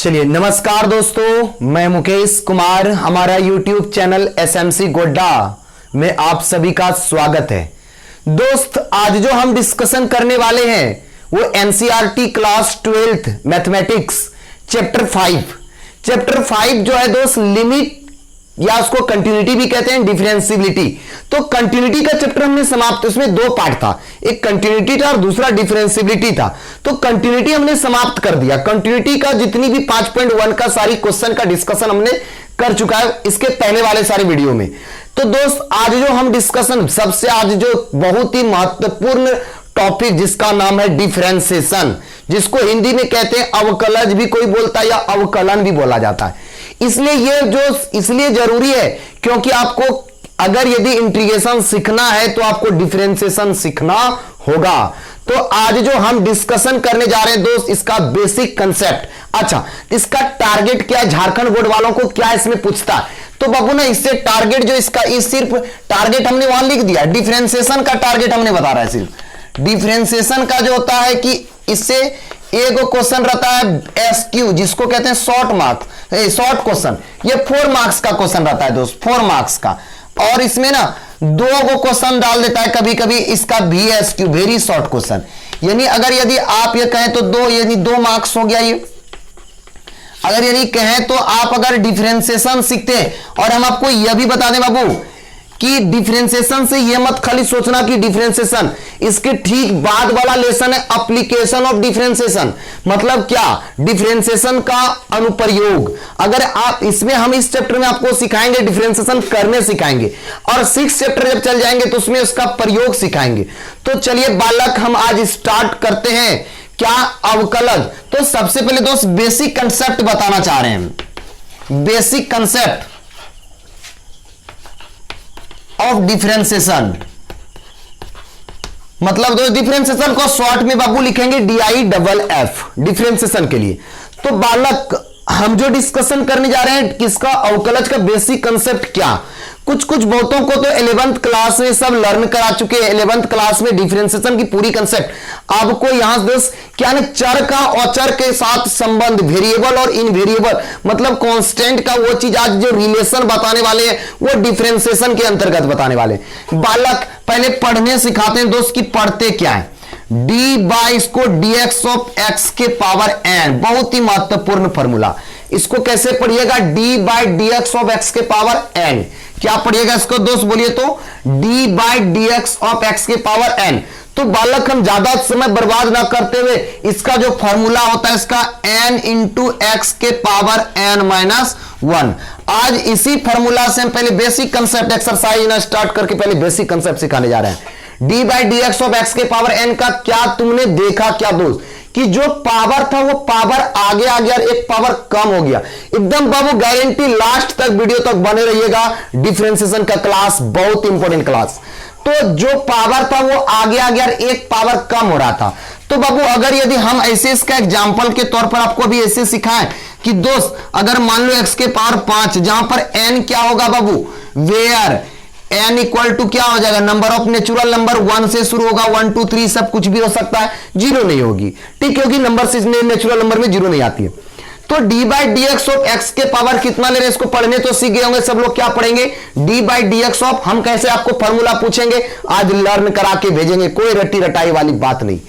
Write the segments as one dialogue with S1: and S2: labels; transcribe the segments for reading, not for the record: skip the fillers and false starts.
S1: चलिए नमस्कार दोस्तों, मैं मुकेश कुमार, हमारा YouTube चैनल SMC गोड्डा में आप सभी का स्वागत है। दोस्त, आज जो हम डिस्कशन करने वाले हैं वो NCERT class 12th mathematics chapter 5 जो है दोस्त, लिमिट या उसको कंटिन्यूटी भी कहते हैं, डिफरेंशियबिलिटी। तो कंटिन्यूटी का चैप्टर हमने समाप्त, उसमें दो पार्ट था, एक कंटिन्यूटी था और दूसरा डिफरेंशियबिलिटी था। तो कंटिन्यूटी हमने समाप्त कर दिया। कंटिन्यूटी का जितनी भी 5.1 का सारी क्वेश्चन का डिस्कशन हमने कर चुका है इसके पहले वाले सारे वीडियो में। तो दोस्त, आज जो हम डिस्कशन सबसे आज जो बहुत ही महत्वपूर्ण टॉपिक जिसका नाम है डिफरेंशिएशन, जिसको हिंदी में कहते हैं अवकलज भी कोई बोलता है या अवकलन भी बोला जाता है। इसलिए जरूरी है क्योंकि आपको अगर यदि इंटीग्रेशन सीखना है तो आपको डिफरेंशिएशन सीखना होगा। तो आज जो हम डिस्कशन करने जा रहे हैं दोस्त, इसका बेसिक कंसेप्ट। अच्छा, इसका टारगेट क्या है, झारखंड बोर्ड वालों को क्या इसमें पूछता है? तो बाबू ना, इससे टारगेट जो इसका सिर्फ टारगेट हमने वहां लिख दिया, डिफरेंशिएशन का टारगेट हमने बता रहा है। सिर्फ डिफरेंशिएशन का जो होता है कि इससे एक क्वेश्चन रहता है SQ, जिसको कहते हैं शॉर्ट क्वेश्चन। ये 4 मार्क्स का क्वेश्चन रहता है दोस्त, 4 मार्क्स का। और इसमें ना 2 क्वेश्चन डाल देता है कभी कभी इसका VSQ, वेरी शॉर्ट क्वेश्चन। यानी अगर यदि आप ये कहें तो 2 मार्क्स हो गया ये। अगर यदि कहें तो आप अगर डिफरेंशिएशन सीखते हैं, और हम आपको यह भी बता दें बाबू कि डिफरेंशिएशन से ये मत खाली सोचना कि डिफरेंशिएशन, इसके ठीक बाद वाला लेसन है एप्लीकेशन ऑफ डिफरेंशिएशन। मतलब क्या? डिफरेंशिएशन का अनुप्रयोग। अगर आप इसमें, हम इस चैप्टर में आपको सिखाएंगे, डिफरेंशिएशन करने सिखाएंगे, और 6 चैप्टर जब चल जाएंगे तो उसमें उसका प्रयोग सिखाएंगे। तो चलिए बालक, हम आज स्टार्ट करते हैं। क्या? अवकलज। तो सबसे पहले दोस्त बेसिक कंसेप्ट बताना चाह रहे हैं, बेसिक कंसेप्ट ऑफ डिफरेंशिएशन। मतलब दो डिफरेंशिएशन को शॉर्ट में बाबू लिखेंगे DIFF, डिफरेंशिएशन के लिए। तो बालक, हम जो डिस्कशन करने जा रहे हैं किसका? अवकलज का बेसिक कंसेप्ट। क्या कुछ बहुतों को तो 11th क्लास में सब लर्न करा चुके हैं, 11th क्लास में डिफरेंशिएशन की पूरी कंसेप्ट। आपको यहां दोस्त क्या ना, चर का अचर के साथ संबंध, वेरिएबल और इनवेरिएबल, मतलब कांस्टेंट का वो चीज आज जो रिलेशन बताने वाले हैं वो डिफरेंशिएशन के अंतर्गत बताने वाले हैं। बालक, पहले पढ़ने सिखाते हैं दोस्त कि पढ़ते क्या है। इसको dx ऑफ x के पावर n, बहुत ही महत्वपूर्ण फॉर्मूला। इसको कैसे पढ़िएगा? dx ऑफ x के पावर n। क्या पढ़िएगा इसको दोस्त, बोलिए तो? dx ऑफ x के पावर n। तो बालक, हम ज्यादा समय बर्बाद ना करते हुए इसका जो फॉर्मूला होता है इसका n इंटू x के पावर n-1। आज इसी फॉर्मूला से हम पहले बेसिक कंसेप्ट एक्सरसाइज ना स्टार्ट करके पहले बेसिक कंसेप्ट सिखाने जा रहे हैं। dx ऑफ x के पावर n का क्या तुमने देखा क्या दोस्त, कि जो पावर था वो पावर आगे आ गया और एक पावर कम हो गया। एकदम बाबू गारंटी, लास्ट तक वीडियो तक बने रहिएगा। डिफरेंशिएशन का क्लास बहुत इंपॉर्टेंट क्लास। तो जो पावर था वो आगे आ गया और एक पावर कम हो रहा था। तो बाबू, अगर यदि हम ऐसे इसका एग्जांपल के तौर पर आपको भी ऐसे सिखाएं कि दोस्त, अगर मान लो x के पावर 5, जहां पर n क्या होगा बाबू, वेयर n इक्वल टू क्या हो जाएगा, नंबर ऑफ नेचुरल नंबर 1 से शुरू होगा, 1 2 3 सब कुछ भी हो सकता है, 0 नहीं होगी, ठीक है? क्योंकि नंबर से नेचुरल नंबर में 0 नहीं आती है। तो dx ऑफ x के पावर कितना ले रहे हैं, इसको पढ़ने तो सीख गए होंगे सब लोग। क्या पढ़ेंगे? dx ऑफ, हम कैसे आपको फॉर्मूला पूछेंगे आज लर्न करा के भेजेंगे, कोई रट्टी रटाई वाली बात नहीं।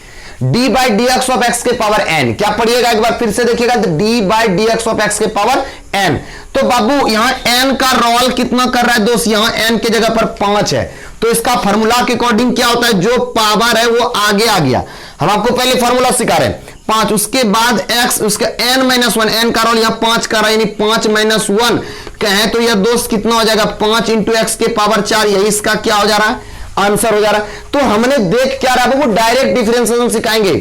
S1: dx ऑफ x के पावर n, क्या पढ़िएगा एक बार फिर से देखिएगा, dx ऑफ x के पावर n। तो बाबू यहां n का रोल कितना कर रहा है दोस्त, यहां n के जगह पर 5 है। तो इसका फॉर्मूला के अकॉर्डिंग क्या होता है, जो पावर है वो आगे आ गया। हम आपको पहले फॉर्मूला सिखा रहे हैं 5, उसके बाद x, उसका n-1, n का रोल यहां 5 कर रहा है, यानी 5 - 1 कहें तो यह दोस्त कितना हो जाएगा, 5 इंटू x के पावर 4। यही इसका क्या हो जा रहा है, आंसर हो जा रहा है। तो हमने देख क्या रहा है, वो डायरेक्ट डिफरेंशिएशन सिखाएंगे।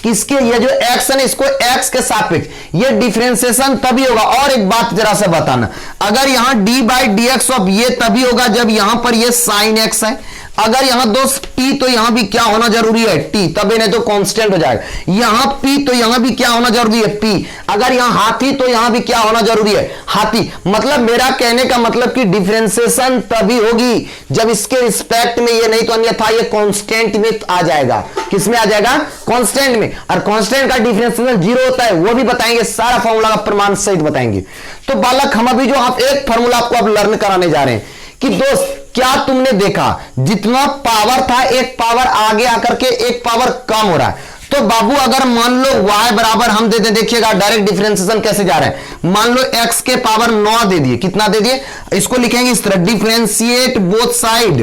S1: किसके? ये जो x है ना, इसको x के सापेक्ष ये डिफरेंशिएशन तभी होगा। और एक बात जरा से बताना, अगर यहां dx ऑफ ये तभी होगा जब यहां पर ये sin x है, अगर यहां दोस्त टी तो यहां भी क्या होना जरूरी है, टी, तभी नहीं तो कांस्टेंट हो जाएगा। यहां पी तो यहां भी क्या होना जरूरी है, पी। अगर यहां हाथी तो यहां भी क्या होना जरूरी है, हाथी। मतलब मेरा कहने का मतलब कि डिफरेंशिएशन तभी होगी जब इसके रिस्पेक्ट में ये, नहीं तो अन्यथा ये कांस्टेंट में आ जाएगा। किस में आ जाएगा, कांस्टेंट में। और कांस्टेंट का डिफरेंशिएशन 0 होता है, वो भी बताएंगे, सारा फॉर्मूला का प्रमाण सहित बताएंगे। तो बालक हम अभी जो आप एक फॉर्मूला आपको अब लर्न कराने जा रहे हैं कि दोस्त क्या तुमने देखा, जितना पावर था एक पावर आगे आकर के एक पावर कम हो रहा है। तो बाबू अगर मान लो y बराबर हम दे दें, देखिएगा डायरेक्ट डिफरेंशिएशन कैसे जा रहा है। मान लो x के पावर 9 दे दिए, कितना दे दिए, इसको लिखेंगे इस तरह, डिफरेंशिएट बोथ साइड,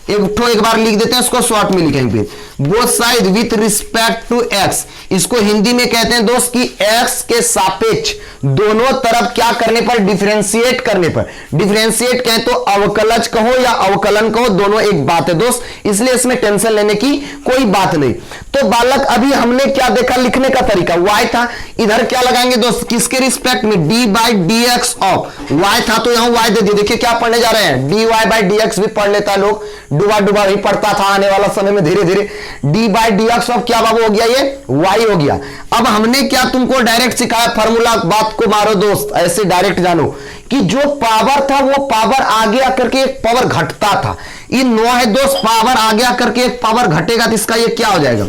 S1: एक बार लिख देते हैं, इसको शॉर्ट में लिखेंगे, both side with respect to x। इसको हिंदी में कहते हैं दोस्त कि x के सापेक्ष दोनों तरफ क्या करने पर, डिफरेंशिएट करने पर। डिफरेंशिएट कहें तो अवकलज कहो या अवकलन कहो, दोनों एक बात है दोस्त, इसलिए इसमें टेंशन लेने की कोई बात नहीं। तो बालक अभी हमने क्या देखा, लिखने का तरीका y था, इधर क्या लगाएंगे दोस्त, किसके रिस्पेक्ट में, d/dx ऑफ y था, तो यहां y दे दिए। देखिए क्या पढ़ने जा रहे हैं, dy/dx भी पढ़ लेता है लोग, डुबा डुबा भी पढ़ता था, आने वाला समय में धीरे धीरे d/dx ऑफ क्या बाबू हो गया, ये y हो गया। अब हमने क्या तुमको डायरेक्ट सिखाया, फार्मूला, बात को मारो दोस्त, ऐसे डायरेक्ट जानो कि जो पावर था वो पावर आगे आकर के एक पावर घटता था। ये 9 है दोस्त, पावर आगे आकर के एक पावर घटेगा तो इसका ये क्या हो जाएगा,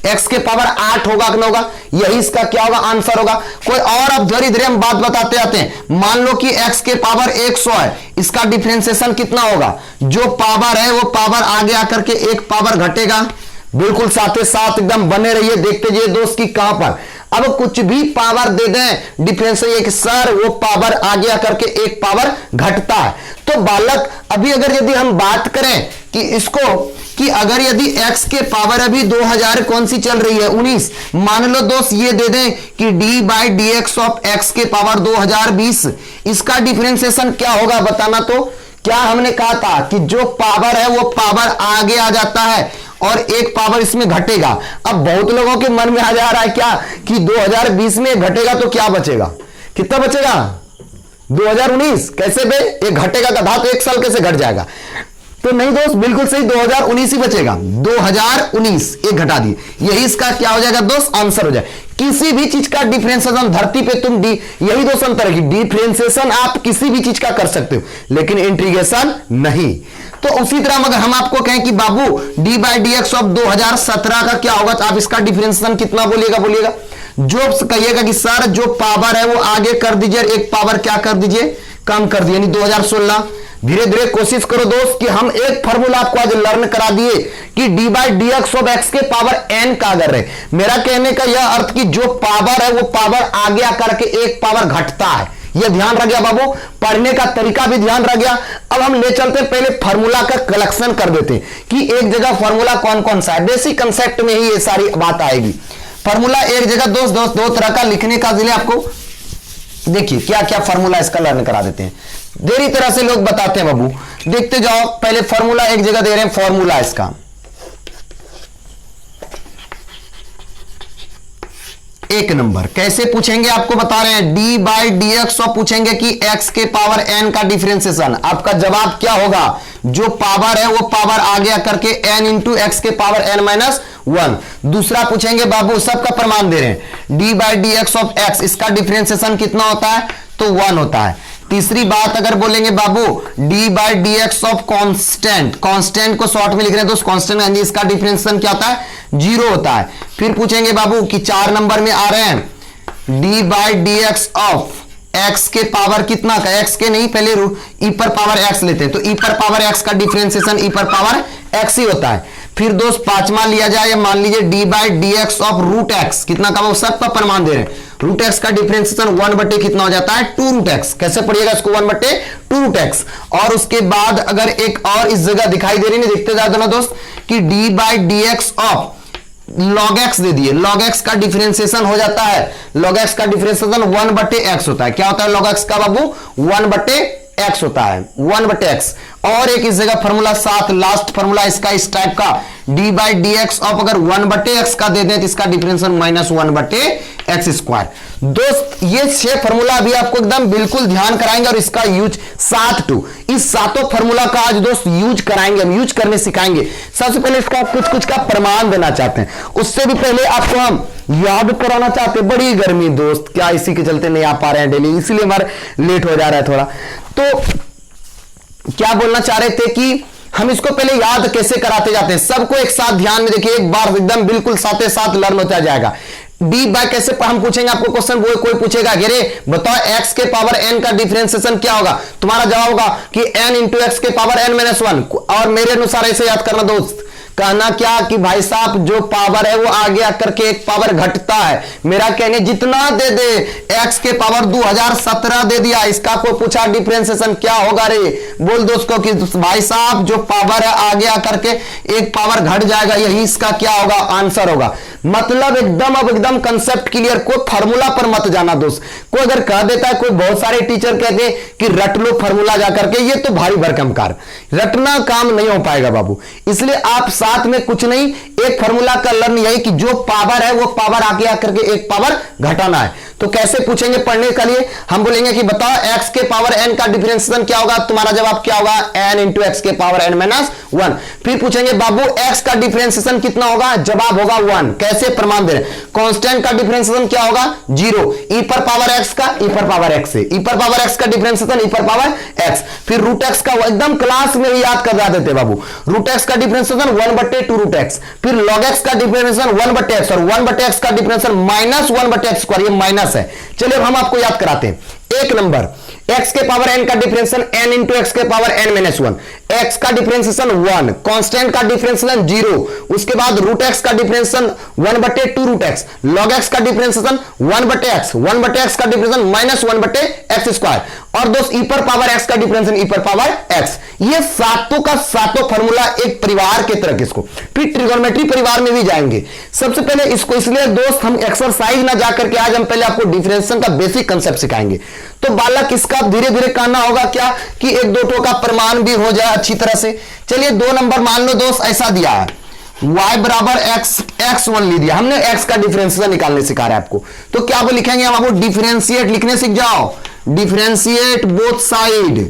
S1: x के पावर 8 होगा कि ना होगा, यही इसका क्या होगा, आंसर होगा। कोई और, अब धीरे धीरे हम बात बताते आते हैं। मान लो कि x के पावर 100 है, इसका डिफरेंशिएशन कितना होगा, जो पावर है वो पावर आगे आकर के एक पावर घटेगा। बिल्कुल साथ साथ एकदम बने रहिए, देखते जाइए दोस्त कि कहां पर अब कुछ भी पावर दे दें डिफरेंशिएट सर, वो पावर आगे आकर के एक पावर घटता है। तो बालक अभी अगर यदि हम बात करें कि इसको, कि अगर यदि x के पावर अभी 2000 कौन सी चल रही है, 19, मान लो दोस्त ये दे दें कि d/dx ऑफ x के पावर 2020, इसका डिफरेंशिएशन क्या होगा बताना। तो क्या हमने कहा था कि जो पावर है वो पावर आगे आ जाता है और एक पावर इसमें घटेगा। अब बहुत लोगों के मन में आ जा रहा है क्या कि 2020 में घटेगा तो क्या बचेगा, कितना बचेगा, 2019, कैसे बे, एक घटेगा का धातु एक साल कैसे घट जाएगा। तो नहीं दोस्त, बिल्कुल सही, 2019 ही बचेगा, 2019 एक घटा दिए, यही इसका क्या हो जाएगा दोस्त, आंसर हो जाए। किसी भी चीज का डिफरेंशिएशन धरती पे तुम यही दोस्त अंतर है कि डिफरेंशिएशन आप किसी भी चीज का कर सकते हो लेकिन इंटीग्रेशन नहीं। तो उसी तरह अगर हम आपको कहें कि बाबू d/dx ऑफ 2017 का क्या होगा, तो आप इसका डिफरेंशिएशन कितना बोलिएगा, जो कहिएगा कि सर जो पावर है वो आगे कर दीजिए, एक पावर क्या कर दीजिए, कम कर दिए, यानी 2016। धीरे धीरे कोशिश करो दोस्त कि हम एक फार्मूला आपको आज लर्न करा दिए कि d/dx ऑफ x के पावर n का अगर है। मेरा कहने का यह अर्थ कि जो पावर है वो पावर आगे आकर के एक पावर घटता है, यह ध्यान रह गया बाबू, पढ़ने का तरीका भी ध्यान रह गया। अब हम ले चलते हैं, पहले फार्मूला का कलेक्शन कर देते हैं कि एक जगह फार्मूला कौन कौन सा है, बेसिक कंसेप्ट में ही ये सारी बात आएगी। फार्मूला एक जगह दोस्त दो तरह का लिखने का जिले आपको देखिए क्या क्या फार्मूला इसका लर्न करा देते हैं, देरी तरह से लोग बताते हैं बाबू, देखते जाओ। पहले फार्मूला एक जगह दे रहे हैं, फार्मूला इसका एक नंबर कैसे पूछेंगे आपको बता रहे हैं, d/dx ऑफ पूछेंगे कि x के पावर n का डिफरेंशिएशन, आपका जवाब क्या होगा, जो पावर है वो पावर आगे आकर के n इंटू एक्स के पावर n-1। दूसरा पूछेंगे बाबू, सबका प्रमाण दे रहे हैं, d/dx ऑफ x, इसका डिफरेंशिएशन कितना होता है, तो 1 होता है। तीसरी बात अगर बोलेंगे बाबू d/dx ऑफ कांस्टेंट, कांस्टेंट को शॉर्ट में लिख रहे हैं तो उस कांस्टेंट इसका डिफरेंशिएशन क्या होता है, 0 होता है। फिर पूछेंगे बाबू कि 4 नंबर में आ रहे हैं d/dx ऑफ x के पावर कितना का, x के नहीं पहले e पर पावर x लेते हैं, तो e पर पावर x का डिफरेंशिएशन e पर पावर x ही होता है। फिर दोस्त पांचवा लिया जाए, मान लीजिए d/dx ऑफ रूट x, कितना का, वो सब का प्रमाण दे रहे हैं, रूट x का डिफरेंशिएशन 1 बटे कितना हो जाता है, 2 रूट x। कैसे पढ़िएगा इसको, 1 बटे 2 रूट x। और उसके बाद अगर एक और इस जगह दिखाई दे रही है, देखते जा देना दोस्त कि d/dx ऑफ log x दे दिए, log x का डिफरेंशिएशन हो जाता है, log x का डिफरेंशिएशन 1 बटे x होता है। क्या होता है log x का बाबू, 1 बटे x होता है, 1 बटे x। और एक इस जगह फॉर्मूला 7 लास्ट फॉर्मूला इसका इस टाइप का D by d x of अगर 1/x का दे दें तो इसका डिफरेंशियल माइनस 1/x²। दोस्त ये 6 फॉर्मूला अभी आपको एकदम बिल्कुल ध्यान कराएंगे और इसका यूज 7 इस सातों फॉर्मूला का आज दोस्त यूज कराएंगे, हम यूज करने सिखाएंगे। सबसे पहले इसका कुछ का प्रमाण देना चाहते हैं, उससे भी पहले आपको हम याद कराना चाहते हैं। बड़ी गर्मी दोस्त, क्या इसी के चलते नहीं आ पा रहे हैं डेली, इसलिए हमारा लेट हो जा रहा है थोड़ा। तो क्या बोलना चाह रहे थे कि हम इसको पहले याद कैसे कराते जाते हैं, सबको एक साथ ध्यान में देखिए, एक बार एकदम बिल्कुल साथ साथ लर्न होता जाएगा। डी बाय कैसे हम पूछेंगे आपको क्वेश्चन, वो कोई पूछेगा अरे बताओ x के पावर n का डिफरेंशिएशन क्या होगा, तुम्हारा जवाब होगा कि n इंटू एक्स के पावर n-1। और मेरे अनुसार ऐसे याद करना दोस्त, कहना क्या कि भाई साहब जो पावर है वो आगे आकर के एक पावर घटता है। मेरा कहने जितना दे दे, x के पावर 2017 दे दिया, इसका को पूछा डिफरेंशिएशन क्या होगा रे, बोल दोस्तों कि भाई साहब जो पावर है आगे आकर के एक पावर घट जाएगा, यही इसका क्या होगा आंसर होगा। मतलब एकदम अब एकदम कंसेप्ट क्लियर, कोई फार्मूला पर मत जाना दोस्त। कोई अगर कह देता है, कोई बहुत सारे टीचर कहते हैं कि रट लो फार्मूला जाकर के, ये तो भारी भरकम कार, रटना काम नहीं हो पाएगा बाबू। इसलिए आप साथ में कुछ नहीं, एक फार्मूला का लर्न यही कि जो पावर है वो पावर आगे आकर के एक पावर घटाना है। तो कैसे पूछेंगे पढ़ने के लिए, हम बोलेंगे कि बताओ x के पावर n का डिफरेंशिएशन क्या होगा, तुम्हारा जवाब क्या होगा n इंटू एक्स के पावर n-1। फिर पूछेंगे बाबू x का डिफरेंशिएशन कितना होगा, जवाब होगा 1। कैसे प्रमाण दे रहे हैं, कांस्टेंट का डिफरेंशिएशन क्या होगा 0, e पर पावर x का e पर पावर x से, e पर पावर x का डिफरेंशिएशन e पर पावर x। फिर रूट x का एकदम क्लास में ही याद कर देते बाबू, रूट x का डिफरेंशिएशन 1/2 रूट x, फिर log x का डिफरेंशिएशन 1/x और 1/x का डिफरेंशिएशन माइनस 1/x², ये माइनस है। चलिए हम आपको याद कराते हैं। एक नंबर x के पावर n का डिफरेंशिएशन n इंटू एक्स के पावर n-1, x का डिफरेंशिएशन 1, कांस्टेंट का डिफरेंशिएशन 0, उसके बाद रूट x का differentiation 1/2 root x, log x का डिफरेंशिएशन 1/x, 1/x का डिफरेंशिएशन माइनस 1/x²। और दोस्त e पर पावर x का डिफरेंशिएशन e पर पावर x। ये सातों का सातों फॉर्मूला एक परिवार के तरह किसको, फिर ट्रिगोनोमेट्री परिवार में भी जाएंगे। सबसे पहले इसको, इसलिए दोस्त हम एक्सरसाइज ना जाकर के आज हम पहले आपको डिफरेंशिएशन का बेसिक कांसेप्ट सिखाएंगे। तो बालक इसका धीरे धीरे करना होगा क्या कि एक दो टो का प्रमाण भी हो जाए अच्छी तरह से। चलिए 2 नंबर मान लो दोस्त ऐसा दिया है, y बराबर x1 ले दिया हमने, x का डिफरेंशिएशन निकालने सिखा रहा है आपको। तो क्या वो लिखेंगे हम, आपको डिफरेंशिएट लिखने सीख जाओ, डिफरेंशिएट बोथ साइड,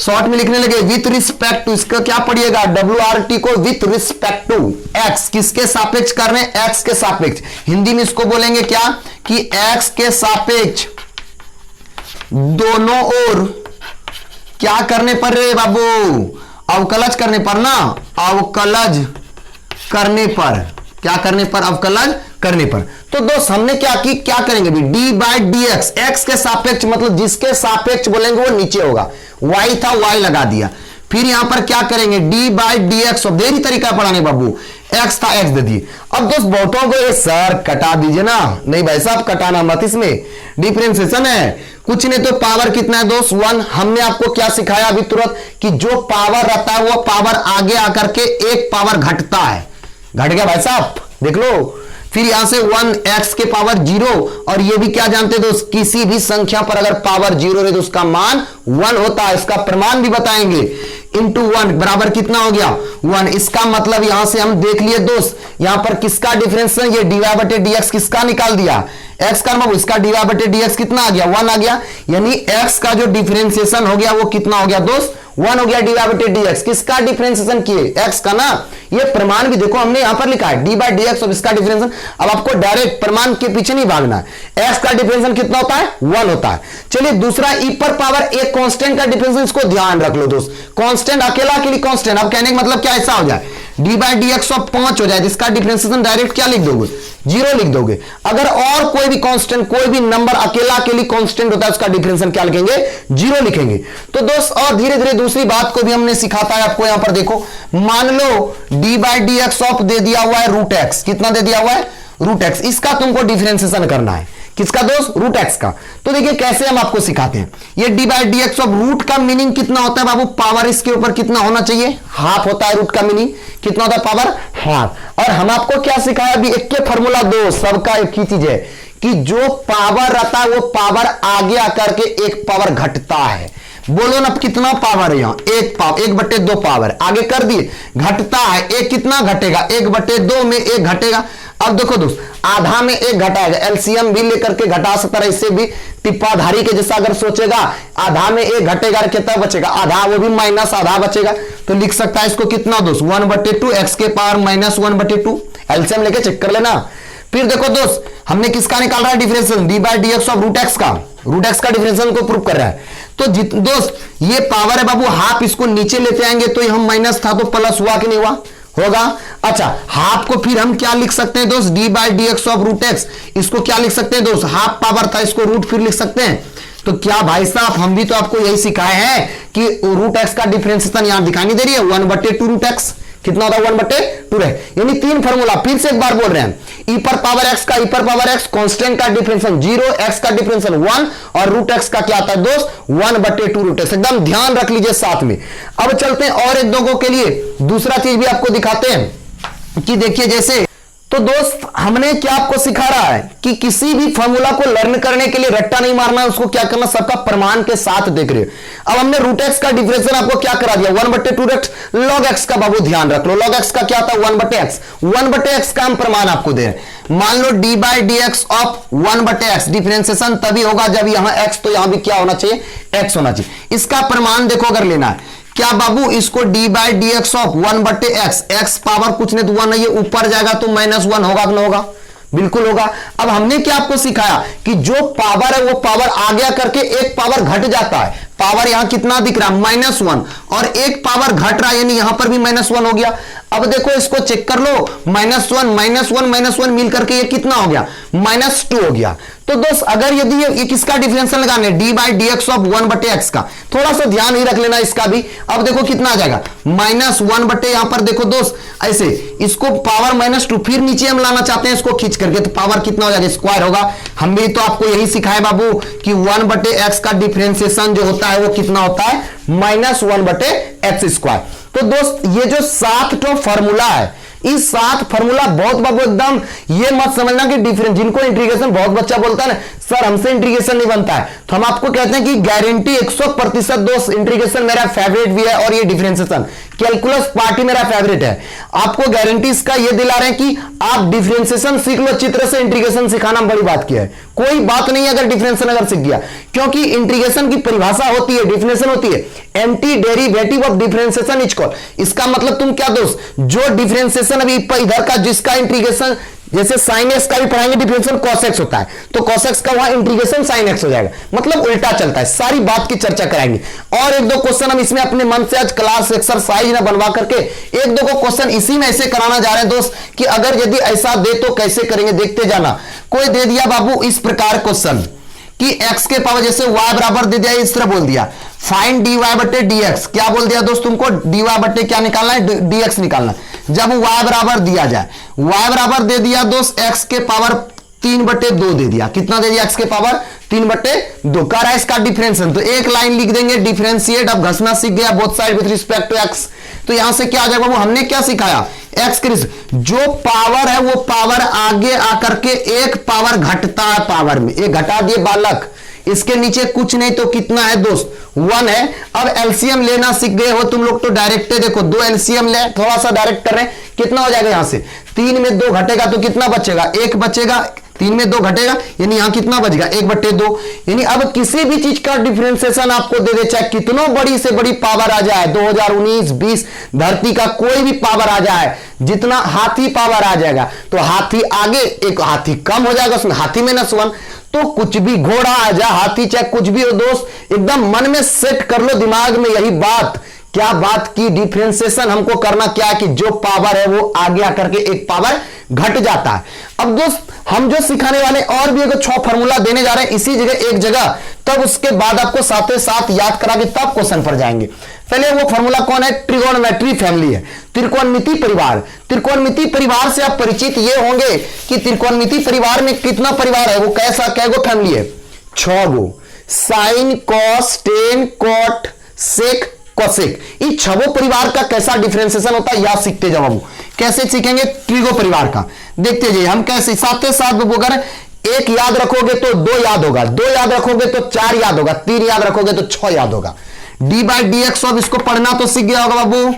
S1: शॉर्ट में लिखने लगे विथ रिस्पेक्ट टू, इसका क्या पढ़िएगा WRT को विथ रिस्पेक्ट टू x, किसके सापेक्ष कर रहे हैं, x के सापेक्ष। हिंदी में इसको बोलेंगे क्या कि x के सापेक्ष दोनों ओर क्या करने पर रे बाबू, अवकलज करने पर ना, अवकलज करने पर, क्या करने पर, अवकलज करने पर। तो दोस्त हमने क्या करेंगे भी D by d x, x के सापेक्ष मतलब जिसके सापेक्ष बोलेंगे वो नीचे होगा, y था y लगा दिया। फिर यहां पर क्या करेंगे डी बाई डी एक्स, देरी तरीका पढ़ाने बाबू, x था x दे दिए। अब दोस्त बहुतों को ये सर कटा दीजिए ना, नहीं भाई साहब कटाना मत, इसमें डिफरेंशिएशन है, कुछ नहीं तो पावर कितना है दोस्त 1। हमने आपको क्या सिखाया अभी तुरंत कि जो पावर रहता है वो पावर आगे आकर के एक पावर घटता है, घट गया भाई साहब देख लो। फिर यहां से 1x के पावर 0, और ये भी क्या जानते दोस्त, किसी भी संख्या पर अगर पावर 0 रहे तो उसका मान 1 होता है, इसका प्रमाण भी बताएंगे। इंटू 1 बराबर कितना हो गया 1। इसका मतलब यहां से हम देख लिए दोस्त, यहां पर किसका डिफरेंशिएशन, ये dy/dx किसका निकाल दिया, x का, मतलब इसका dy/dx कितना आ गया 1 आ गया, यानी x का जो डिफरेंशिएशन हो गया वो कितना हो गया दोस्त 1 हो गया dy/dx। किसका डिफरेंशिएशन किए, x का ना, ये प्रमाण भी देखो हमने यहां पर लिखा है dy/dx और इसका डिफरेंशिएशन। अब आपको डायरेक्ट प्रमाण के पीछे नहीं भागना है, x का डिफरेंशिएशन कितना होता है 1 होता है। चलिए दूसरा e पर पावर एक कांस्टेंट का डिफरेंशिएशन, इसको ध्यान रख लो दोस्त, कांस्टेंट अकेला के लिए कांस्टेंट, अब कहने का मतलब क्या ऐसा हो जाए dy/dx 5 हो जाए, जिसका डिफरेंशिएशन डायरेक्ट क्या लिख दोगे 0 लिख दोगे। अगर और कोई भी कांस्टेंट, कोई भी नंबर अकेला के लिए कांस्टेंट होता है उसका डिफरेंशिएशन क्या लिखेंगे 0 लिखेंगे। तो दोस्त और धीरे धीरे दूसरी बात को भी हमने सिखाता है आपको। यहां पर देखो मान लो dy/dx ऑफ दे दिया हुआ है रूट x, कितना दे दिया हुआ है रूट x, इसका तुमको डिफरेंशिएशन करना है, किसका दोस्त रूट x का। तो देखिए कैसे हम आपको सिखाते हैं, ये dy/dx ऑफ रूट का मीनिंग कितना होता है बाबू, पावर इसके ऊपर कितना होना चाहिए, हाफ होता है, रूट का मीनिंग कितना होता है पावर हाफ। और हम आपको क्या सिखाया अभी, एक के फॉर्मूला दो, सबका एक ही चीज है कि जो पावर रहता है वो पावर आगे आकर के एक पावर घटता है। बोलो ना कितना पावर है यहाँ, एक पावर, 1/2 पावर, आगे कर दिए, घटता है, एक कितना घटेगा, 1/2 में एक घटेगा। अब देखो दोस्त, आधा में एक घटाएगा, एलसीएम भी लेकर के घटा सकता है, इससे भी टिप्पाधारी के जैसा अगर सोचेगा, आधा में एक घटेगा, कितना बचेगा, आधा, वो भी माइनस आधा बचेगा, तो लिख सकता है इसको कितना दोस्त, 1/2 एक्स के पावर माइनस 1/2, एलसीएम लेके चेक कर लेना। फिर देखो दोस्त, हमने किसका निकाल रहा है differential, d by d x of root x का, रूट एक्स का डिफरेंशियल को प्रूव कर रहा है। तो दोस्त ये पावर है बाबू, हाफ इसको नीचे लेते आएंगे तो हम माइनस था तो प्लस हुआ कि नहीं हुआ, होगा। अच्छा, हाफ को फिर हम क्या लिख सकते हैं दोस्त, d by d x of root x, इसको क्या लिख सकते हैं दोस्त, हाफ पावर था, इसको रूट फिर लिख सकते हैं। तो क्या भाई साहब, हम भी तो आपको यही सिखाए हैं कि रूट एक्स का डिफरेंशिएशन यहां दिखाई नहीं दे रही है, 1/2 रूट एक्स, कितना होता है 1/2 है, यानी 3 फॉर्मूला, फिर से एक बार बोल रहे हैं, ई पर पावर एक्स का, ई पर पावर एक्स कांस्टेंट का डिफरेंशियल 0, एक्स का डिफरेंशियल 1 और रूट एक्स का क्या आता है दोस्त 1/2 रूट एक्स, एकदम ध्यान रख लीजिए साथ में। अब चलते हैं और एक दो के लिए, दूसरा चीज भी आपको दिखाते हैं कि देखिए जैसे, तो दोस्त हमने क्या आपको सिखा रहा है कि किसी भी फॉर्मूला को लर्न करने के लिए रट्टा नहीं मारना है, उसको क्या करना, सबका प्रमाण के साथ देख रहे हो। अब हमने रूट एक्स का डिफरेंशियल आपको क्या करा दिया, 1/2 एक्स, लॉग एक्स का बाबू ध्यान रख लो, लॉग एक्स का क्या था 1/x, 1/x का हम प्रमाण आपको दे रहे हैं। मान लो d by d x of 1/x, differentiation तभी होगा जब यहां x, तो यहां भी क्या होना चाहिए, x होना चाहिए। इसका प्रमाण देखो अगर लेना है क्या बाबू, इसको D by d x of 1/x, x power कुछ नहीं तो 1 है, ये ऊपर जाएगा तो -1 होगा कि नहीं होगा, बिल्कुल होगा। अब हमने क्या आपको सिखाया कि जो पावर है वो पावर आगे करके एक पावर घट जाता है, पावर यहां कितना दिख रहा है -1, और एक पावर घट रहा है, यानी यहां पर भी -1 हो गया। अब देखो इसको चेक कर लो, -1 मिल करके ये कितना हो गया, -2 हो गया। तो दोस्त अगर यदि ये किसका डिफरेंशियल लगाने, D by d x of 1/x का, थोड़ा सा ध्यान ही रख लेना इसका भी। अब देखो कितना आ जाएगा, -1 यहां पर देखो दोस्त, ऐसे इसको पावर -2, फिर नीचे हम लाना चाहते हैं इसको खींच करके, तो पावर कितना हो जाएगा, स्क्वायर होगा। हम भी तो आपको यही सिखाए बाबू कि 1/x का डिफरेंशिएशन जो होता है वो कितना होता है, -1/x²। तो दोस्त ये जो 7 फॉर्मूला है, इस 7 फॉर्मूला बहुत बाबू एकदम ये मत समझना कि डिफरेंस, जिनको इंटीग्रेशन बहुत बच्चा बोलता है ना सर हमसे इंटीग्रेशन नहीं बनता है, तो हम आपको कहते हैं कि गारंटी 100% दोस्त, इंटीग्रेशन मेरा फेवरेट भी है और ये डिफरेंशिएशन कैलकुलस पार्टी मेरा फेवरेट है। आपको गारंटी इसका ये दिला रहे हैं कि आप डिफरेंशिएशन सीख लो अच्छी तरह से, इंटीग्रेशन सिखाना बड़ी बात की है, कोई बात नहीं अगर डिफरेंशिएशन अगर सीख गया, क्योंकि इंटीग्रेशन की परिभाषा होती है, डिफिनेशन होती है, anti derivative of differentiation is called. इसका मतलब तुम क्या दोस्त, जो डिफरेंशिएशन अभी इधर का जिसका इंटीग्रेशन, जैसे sin x का भी पढ़ाएंगे डिफरेंशियल cos x होता है, तो cos x का वहां इंटीग्रेशन sin x हो जाएगा, मतलब उल्टा चलता है। सारी बात की चर्चा कराएंगे और एक दो क्वेश्चन हम इसमें अपने मन से आज क्लास एक्सरसाइज ना बनवा करके एक दो को क्वेश्चन इसी में ऐसे कराना जा रहे हैं दोस्त कि अगर यदि ऐसा दे तो कैसे करेंगे, देखते जाना। कोई दे दिया बाबू इस प्रकार क्वेश्चन कि x के पावर जैसे y बराबर दे दिया, इस तरह बोल दिया फाइंड dy बटे dx, क्या बोल दिया दोस्त तुमको, dy बटे क्या निकालना है, dx निकालना। जब y बराबर दिया जाए, y बराबर दे दिया दोस्त x के पावर 3/2 दे दिया, कितना दे दिया x के पावर 3/2, कर है इसका डिफरेंशिएशन, तो एक लाइन लिख देंगे डिफरेंशिएट। अब घसना सीख गया both side with respect to x, तो यहां से क्या आ जाएगा वो हमने क्या सिखाया, x के जो पावर है वो पावर आगे आकर के एक पावर घटता है पावर में, एक घटा दिए बालक, इसके नीचे कुछ नहीं तो कितना है दोस्त 1 है। अब एलसीएम लेना सीख गए हो तुम लोग तो डायरेक्ट देखो, 2 एलसीएम ले, थोड़ा सा डायरेक्ट कर रहे हैं, कितना हो जाएगा यहां से 3 में 2 घटेगा तो कितना बचेगा, 1 बचेगा, 3 में 2 घटेगा, यानी यहां कितना बचेगा 1/2। यानी अब किसी भी चीज का डिफरेंशिएशन आपको दे दे, चाहे कितनो बड़ी से बड़ी पावर आ जाए, 2019 20 धरती का कोई भी पावर आ जाए, जितना हाथी पावर आ जाएगा तो हाथी आगे एक हाथी कम हो जाएगा, उसमें हाथी -1, तो कुछ भी घोड़ा आ जाए, हाथी चाहे कुछ भी हो दोस्त, एकदम मन में सेट कर लो दिमाग में यही बात। क्या बात की, डिफरेंशिएशन हमको करना क्या है कि जो पावर है वो आगे आकर के एक पावर घट जाता है। अब दोस्त हम जो सिखाने वाले और भी 6 फॉर्मूला देने जा रहे हैं इसी जगह एक जगह, तब उसके बाद आपको साथ साथ याद करा के तब क्वेश्चन पर जाएंगे। पहले वो फॉर्मूला कौन है, ट्रिगोनोमेट्री फैमिली है, त्रिकोणमिति परिवार। त्रिकोणमिति परिवार से आप परिचित ये होंगे कि त्रिकोणमिति परिवार में कितना परिवार है, वो कैसा कैगो फैमिली है, 6 गो, sine cos tan cot sec cosec, इन 6 परिवार का कैसा डिफरेंशिएशन होता है याद सीखते जाओ बाबू। कैसे सीखेंगे, ट्रिगो परिवार का देखते जाइए हम कैसे, साथ साथ अगर 1 याद रखोगे तो 2 याद होगा, 2 याद रखोगे तो 4 याद होगा, 3 याद रखोगे तो 6 याद होगा। D by d x of, इसको पढ़ना तो सीख गया होगा बाबू,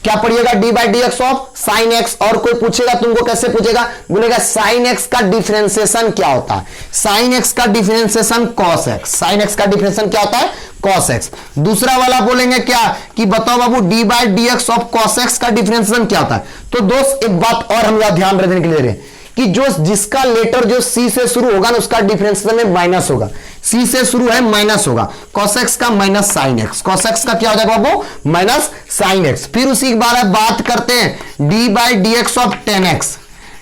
S1: क्या पढ़िएगा, D by d x of sine x. और कोई पूछेगा तुमको कैसे पूछेगा, बोलेगा साइन एक्स का डिफरेंशिएशन क्या होता है, साइन एक्स का differentiation cos x, sine x का डिफरेंशिएशन क्या होता है, कॉस एक्स। दूसरा वाला बोलेंगे क्या कि बताओ बाबू d by d x of cos x का डिफरेंशिएशन क्या होता है। तो दोस्त एक बात और हम यहां ध्यान रखने के लिए दे रहे हैं कि जो जिसका लेटर जो सी से शुरू होगा ना उसका डिफरेंशिएशन में माइनस होगा, सी से शुरू है माइनस होगा, cos x का minus sine x, cos x का क्या हो जाएगा बाबू माइनस साइन एक्स। फिर उसी के बारे में बात करते हैं D by d x of ten x,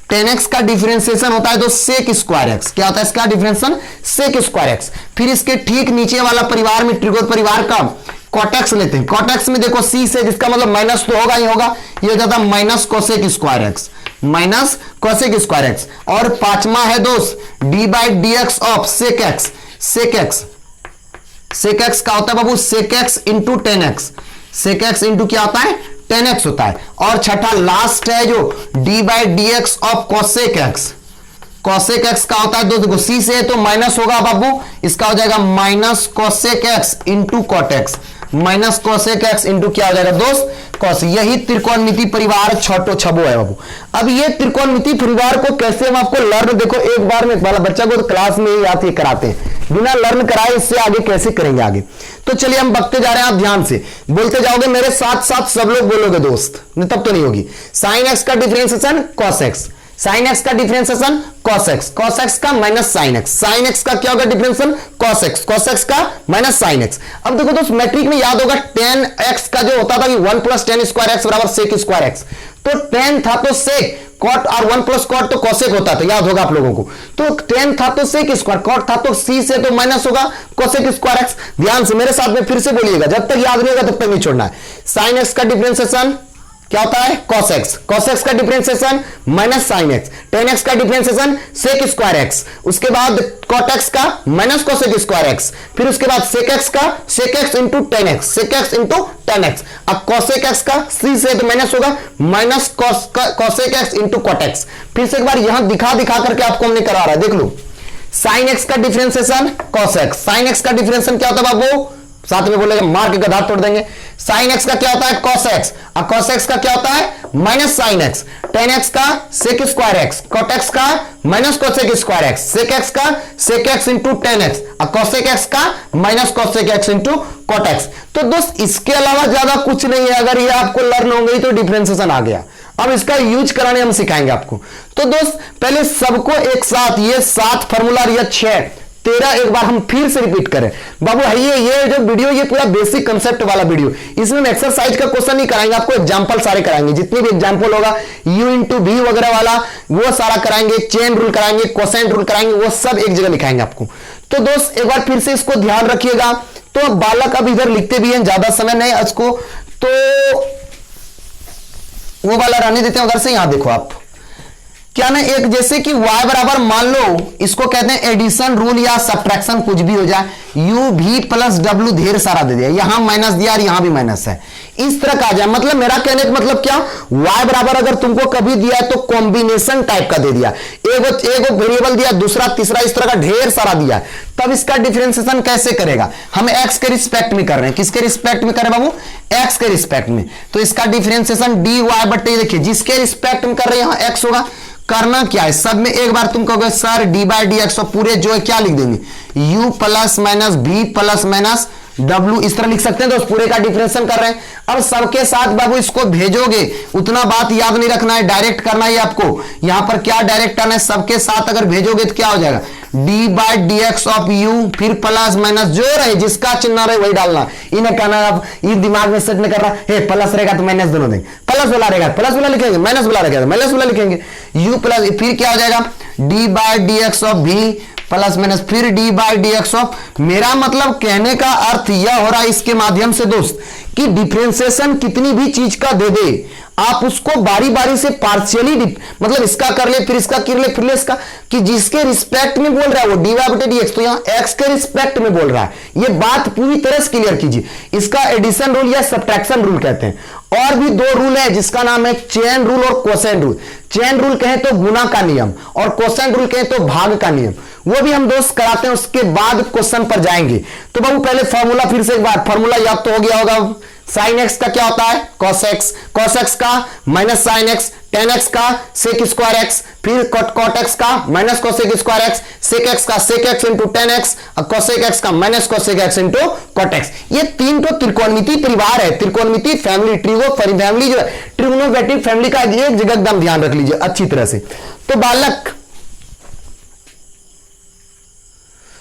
S1: tan x का डिफरेंशिएशन होता है तो सेक स्क्वायर एक्स, क्या होता है इसका डिफरेंशिएशन सेक स्क्वायर एक्स। फिर इसके ठीक नीचे वाला परिवार में त्रिकोण परिवार का कॉटेक्स लेते हैं, कॉटेक्स में देखो सी से जिसका मतलब माइनस तो होगा ही होगा, ये हो जाता है minus cosec square x, minus cosec square x. और पांचवा है दोस्त d by d x of sec x, sec x, sec x का होता है बाबू sec x into tan x, sec x into क्या होता है टेन एक्स होता है। और छठा लास्ट है जो D by d x of cosec x, cosec x का होता है दोस्त देखो सी से तो माइनस होगा बाबू, इसका हो जाएगा minus cosec x into cot x, minus cosec x into क्या हो जाएगा दोस्त कॉस। यही त्रिकोणमिति परिवार छोटो छबो है बाबू। अब ये त्रिकोणमिति परिवार को कैसे हम आपको लर्न, देखो एक बार में वाला बच्चा को तो क्लास में ही आते कराते हैं, बिना लर्न कराए इससे आगे कैसे करेंगे आगे। तो चलिए हम बकते जा रहे हैं, आप ध्यान से बोलते जाओगे मेरे साथ साथ सब लोग बोलोगे दोस्त, तब तो नहीं होगी। साइन एक्स का differentiation cos x, sine x का differentiation cos x, cos x का minus sine x, sine x का क्या होगा differentiation cos x, cos x का माइनस साइन एक्स। अब देखो दोस्त मैट्रिक में याद होगा tan x का जो होता था कि 1 प्लस tan स्क्वायर एक्स बराबर सेक स्क्वायर एक्स, तो tan था तो सेक, cot और 1 प्लस cot तो cosec होता था, याद होगा आप लोगों को। तो tan था तो सेक स्क्वायर, cot था तो c से तो माइनस होगा cosec स्क्वायर एक्स। ध्यान से मेरे साथ में फिर से बोलिएगा, जब तक याद नहीं होगा तब तक नहीं छोड़ना है। साइन एक्स का डिफरेंशिएशन क्या होता है cos x, cos x का differentiation minus sine x, tan x का डिफरेंशिएशन sec स्क्वायर x, उसके बाद cot x का माइनस cosec स्क्वायर x, फिर उसके बाद sec x का sec x into tan x, sec x into tan x। अब cosec x का c से तो माइनस होगा minus cosec x into cot x। फिर से एक बार यहां दिखा दिखा करके आपको हमने करा रहा है, देख लो। साइन एक्स का differentiation cos x, sign x का डिफरेंशिएशन क्या होता है बाबू, साथ में बोलेगा मार के गधा तोड़ देंगे। साइन एक्स का क्या होता है cos x, और cos x का क्या होता है minus sine x, tan x का sec square x, cot x का minus cosec square x, sec x का sec x into tan x, और cosec x का minus cosec x into cot x। तो दोस्त इसके अलावा ज्यादा कुछ नहीं है, अगर ये आपको लर्न हो गई तो डिफरेंशिएशन आ गया। अब इसका यूज कराने हम सिखाएंगे आपको। तो दोस्त पहले सबको एक साथ ये 7 फार्मूला या 6 13 एक बार हम फिर से रिपीट करें बाबू। ये जो वीडियो ये पूरा बेसिक कंसेप्ट वाला वीडियो, इसमें हम एक्सरसाइज का क्वेश्चन नहीं कराएंगे, आपको एग्जांपल सारे कराएंगे, जितने भी एग्जांपल होगा u इंटू v वगैरह वाला वो सारा कराएंगे, चेन रूल कराएंगे, कोसाइन रूल कराएंगे, वो सब एक जगह लिखाएंगे आपको। तो दोस्त एक बार फिर से इसको ध्यान रखिएगा। तो बालक अब इधर लिखते भी हैं, ज्यादा समय नहीं इसको, तो वो वाला रहने देते हैं उधर से। यहां देखो आप क्या ना, एक जैसे कि y बराबर मान लो इसको कहते हैं एडिशन रूल या सब्ट्रैक्शन, कुछ भी हो जाए, u v प्लस w ढेर सारा दे दिया, यहां माइनस दिया और यहां भी माइनस है, इस तरह का आ जाए। मतलब मेरा कहने का मतलब क्या, y बराबर अगर तुमको कभी दिया है तो कॉम्बिनेशन टाइप का दे दिया, एक वेरिएबल दिया, दूसरा तीसरा, इस तरह का ढेर सारा दिया, तब इसका डिफरेंशिएशन कैसे करेगा। हम x के रिस्पेक्ट में कर रहे हैं, किसके रिस्पेक्ट में करें बाबू, x के रिस्पेक्ट में। तो इसका डिफरेंशिएशन dy बटे, देखिए जिसके रिस्पेक्ट में कर रहे हैं यहां x होगा। करना क्या है, सब में एक बार तुम कहोगे sir D by d x, पूरे जो है क्या लिख देंगे, u plus minus v plus minus w, इस तरह लिख सकते हैं। तो उस पूरे का डिफरेंशिएशन कर रहे हैं। अब सबके साथ बाबू इसको भेजोगे, उतना बात याद नहीं रखना है, डायरेक्ट करना है आपको। यहां पर क्या डायरेक्ट आना है, सबके साथ अगर भेजोगे तो क्या हो जाएगा, D by d x of you, फिर प्लस माइनस जो रहे जिसका चिन्ह रहे वही डालना। इन्हें कहना अब ये दिमाग में सेट नहीं करना है, प्लस रहेगा तो माइनस दोनों देंगे, प्लस वाला रहेगा प्लस वाला लिखेंगे, माइनस वाला रहेगा माइनस वाला लिखेंगे, यू प्लस, फिर क्या हो जाएगा D by d x of भी प्लस माइनस, फिर D by d x of. मेरा मतलब कहने का अर्थ यह हो रहा है इसके माध्यम से दोस्त कि डिफरेंशिएशन कितनी भी चीज का दे दे, आप उसको बारी बारी से पार्शियली, मतलब इसका कर ले फिर इसका कर ले फिर इसका, कि जिसके रिस्पेक्ट में बोल रहा है वो डी वाई बटे डी एक्स, तो यहां एक्स के रिस्पेक्ट में बोल रहा है। ये बात पूरी तरह से क्लियर कीजिए। इसका एडिशन रूल या सब्ट्रैक्शन रूल कहते हैं। और भी दो रूल है जिसका नाम है चेन रूल और कोसेन रूल। चेन रूल कहें तो गुना का नियम और कोसेन रूल कहें तो भाग का नियम, वो भी हम दोस्त कराते हैं, उसके बाद क्वेश्चन पर जाएंगे। तो बाबू पहले फॉर्मूला फिर से एक बार, फॉर्मूला याद तो हो गया होगा। साइन एक्स का क्या होता है कॉस एक्स, कॉस एक्स का minus sine x, tan x का सेक स्क्वायर एक्स, फिर कॉट एक्स का minus cosec square x, sec x का sec x into tan x और कोसेक एक्स का minus cosec x into cot x. ये तीन तो त्रिकोणमिति परिवार है, त्रिकोणमिति फैमिली, फैमिली जो है ट्रिग्नोमेट्रिक फैमिली का एक जगह एकदम ध्यान रख लीजिए अच्छी तरह से। तो बालक,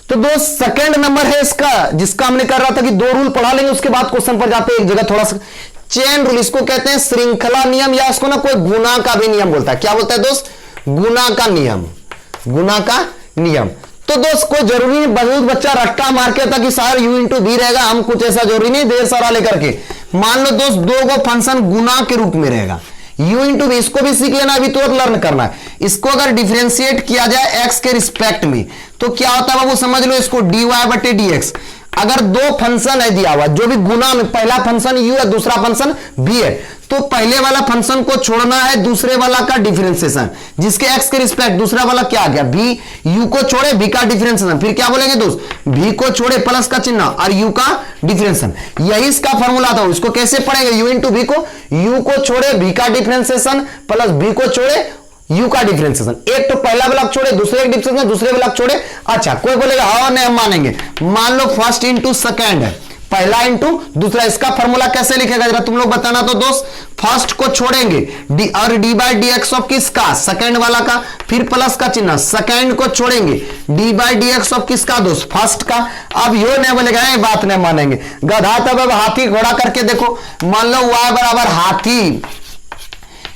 S1: तो दो सेकंड नंबर है इसका जिसका हमने कर रहा था कि दो रूल पढ़ा लेंगे उसके बाद क्वेश्चन पर जाते हैं एक जगह थोड़ा सा। चेन रूल, इसको कहते हैं श्रृंखला नियम या इसको ना कोई गुना का भी नियम बोलता है। क्या बोलता है दोस्त? गुना का नियम, गुना का नियम। तो दोस्त कोई जरूरी नहीं बहुत बच्चा रट्टा मार के था कि सर u इंटू बी रहेगा, हम कुछ ऐसा जरूरी नहीं ढेर सारा लेकर के। मान लो दोस्त दो को फंक्शन गुना के रूप में रहेगा, u इंटू बी, इसको भी सीख लेना, अभी तुरंत लर्न करना है। इसको अगर डिफरेंशिएट किया जाए x के रिस्पेक्ट में तो क्या होता है बाबू समझ लो, इसको dy बटे dx। अगर दो फंक्शन है दिया हुआ जो भी गुना में, पहला फंक्शन u है दूसरा फंक्शन b है, तो पहले वाला फंक्शन को छोड़ना है दूसरे वाला का डिफरेंशिएशन, जिसके x के रिस्पेक्ट दूसरा वाला क्या आ गया b, u को छोड़े b का डिफरेंशिएशन, फिर क्या बोलेंगे दोस्त b को छोड़े प्लस का चिन्ह और u का डिफरेंशिएशन। यही इसका फॉर्मूला था। इसको कैसे पढ़ेंगे? u इंटू बी को, u को छोड़े b का डिफरेंशिएशन प्लस b को छोड़े u का डिफरेंशिएशन। एक तो पहला ब्लॉक छोड़े दूसरे एक डिफरेंशिएशन, दूसरे ब्लॉक छोड़े। अच्छा कोई बोलेगा हाँ नहीं हम मानेंगे, मान लो फर्स्ट इंटू सेकंड है, पहला इंटू दूसरा, इसका फॉर्मूला कैसे लिखेगा जरा तुम लोग बताना। तो दोस्त फर्स्ट को छोड़ेंगे डी और D by d x of किसका? सेकंड वाला का, फिर प्लस का चिन्ह, सेकंड को छोड़ेंगे D by d x of किसका दोस्त? फर्स्ट का। अब यो नहीं बोलेगा ये बात नहीं मानेंगे गधा, तब अब हाथी घोड़ा करके देखो। मान लो y बराबर हाथी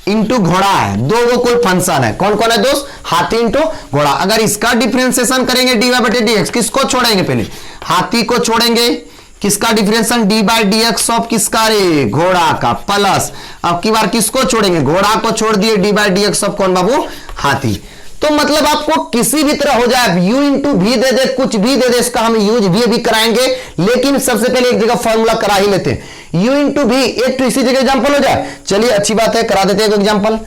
S1: इंटू घोड़ा है, दो वो कोई फंक्शन है, कौन कौन है दोस्त? हाथी इंटू घोड़ा। अगर इसका डिफरेंशिएशन करेंगे डी वाई बटे डी एक्स, किसको छोड़ेंगे? पहले हाथी को छोड़ेंगे, किसका differentiation? D by d x of किसका रे? घोड़ा का, प्लस अब की बार किसको छोड़ेंगे? घोड़ा को छोड़ दिए, D by d x of कौन बाबू? हाथी। तो मतलब आपको किसी भी तरह हो जाए, u इंटू भी दे दे, कुछ भी दे दे, इसका हम यूज भी कराएंगे, लेकिन सबसे पहले एक जगह फॉर्मूला करा ही लेते हैं। u इंटू भी एक तो इसी जगह एग्जांपल हो जाए, चलिए अच्छी बात है करा देते हैं एक एग्जांपल।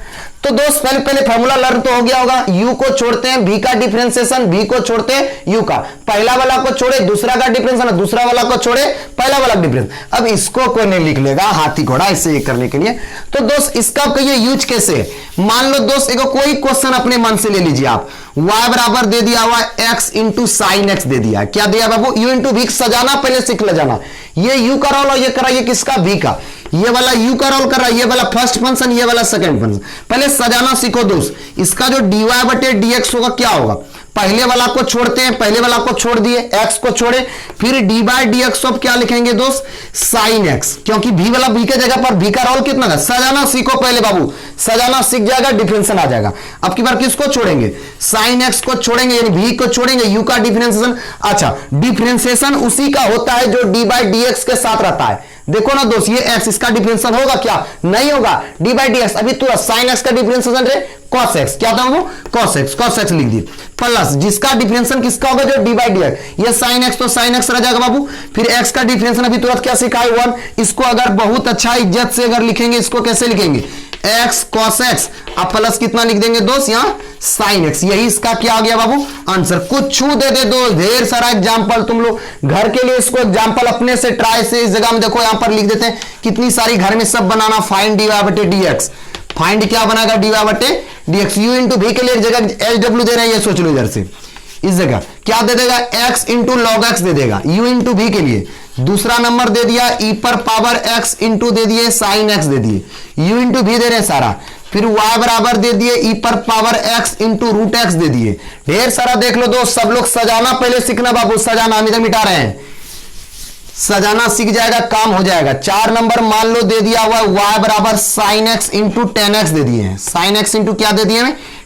S1: तो दोस्त पहले फॉर्मूला लर्न तो हो गया होगा, u को छोड़ते हैं v का डिफरेंशिएशन, v को छोड़ते हैं u का, पहला वाला को छोड़े दूसरा का डिफरेंशिएशन, दूसरा वाला को छोड़े पहला वाला डिफरेंस। अब इसको कोई नहीं लिख लेगा हाथी घोड़ा, इससे करने के लिए। तो दोस्त इसका कहिए यूज कैसे है? मान लो दोस्त एक कोई क्वेश्चन अपने मन से ले लीजिए आप, y बराबर दे दिया हुआ x इंटू साइन एक्स दे दिया, क्या दिया बाबू? u इंटू v सजाना पहले सीख ले जाना, ये u का रोल और ये करा, ये किसका? v का, ये वाला u का रोल कर रहा है, ये वाला फर्स्ट फंक्शन, ये वाला सेकंड फंक्शन। पहले सजाना सीखो दोस्त। इसका जो dy बटे dx होगा क्या होगा? पहले वाला को छोड़ते हैं, पहले वाला को छोड़ दिए, x को छोड़े, फिर D by d x of क्या लिखेंगे दोस्त? साइन एक्स, क्योंकि v वाला v के जगह पर v का रोल कितना है? सजाना सीखो पहले बाबू, सजाना सीख जाएगा डिफरेंशिएशन आ जाएगा। अब की बार किसको छोड़ेंगे? साइन एक्स को छोड़ेंगे, यानी v को छोड़ेंगे, u का डिफरेंशिएशन। अच्छा डिफरेंशिएशन उसी का होता है जो डी बाई डी एक्स के साथ रहता है। देखो ना दोस्त ये x, इसका डिफरेंशिएशन होगा क्या? नहीं होगा, डी बाई डी एक्स। अभी तुरंत साइन एक्स का डिफरेंशिएशन रे cos x, क्या था वो? cos x लिख दिए, प्लस जिसका डिफरेंशिएशन किसका होगा? जो डी बाई डी एक्स, ये साइन एक्स तो साइन एक्स रह जाएगा बाबू, फिर x का डिफरेंशिएशन अभी तुरंत क्या सिखाए? 1। इसको अगर बहुत अच्छा इज्जत से अगर लिखेंगे, इसको कैसे लिखेंगे? x cos x, अब प्लस कितना लिख देंगे दोस्त? यहाँ साइन एक्स। यही इसका क्या आ गया बाबू? आंसर। कुछ छू दे दे दोस्त, ढेर सारा एग्जांपल तुम लोग घर के लिए इसको एग्जांपल अपने से ट्राई से इस जगह में देखो, यहां पर लिख देते हैं कितनी सारी घर में सब बनाना। फाइंड डी वाई बटे डी एक्स, फाइंड क्या बनाएगा? डी वाई बटे डी एक्स। यू इंटू भी के लिए एक जगह एच डब्ल्यू दे रहे हैं, ये सोच लो इधर से, इस जगह क्या दे देगा? x इंटू लॉग एक्स दे देगा, u इंटू भी के लिए। दूसरा नंबर दे दिया e पर पावर x इंटू दे दिए साइन x दे दिए, u इंटू भी दे रहे सारा, फिर y बराबर दे दिए e पर power x into root x दे दिए। ढेर सारा देख लो दोस्त, सब लोग सजाना पहले सीखना बाबू, सजाना हम इधर मिटा रहे हैं, सजाना सीख जाएगा काम हो जाएगा। 4 नंबर मान लो दे दिया हुआ y बराबर sine x into tan x दे दिए हैं, साइन एक्स इंटू क्या दे दिए?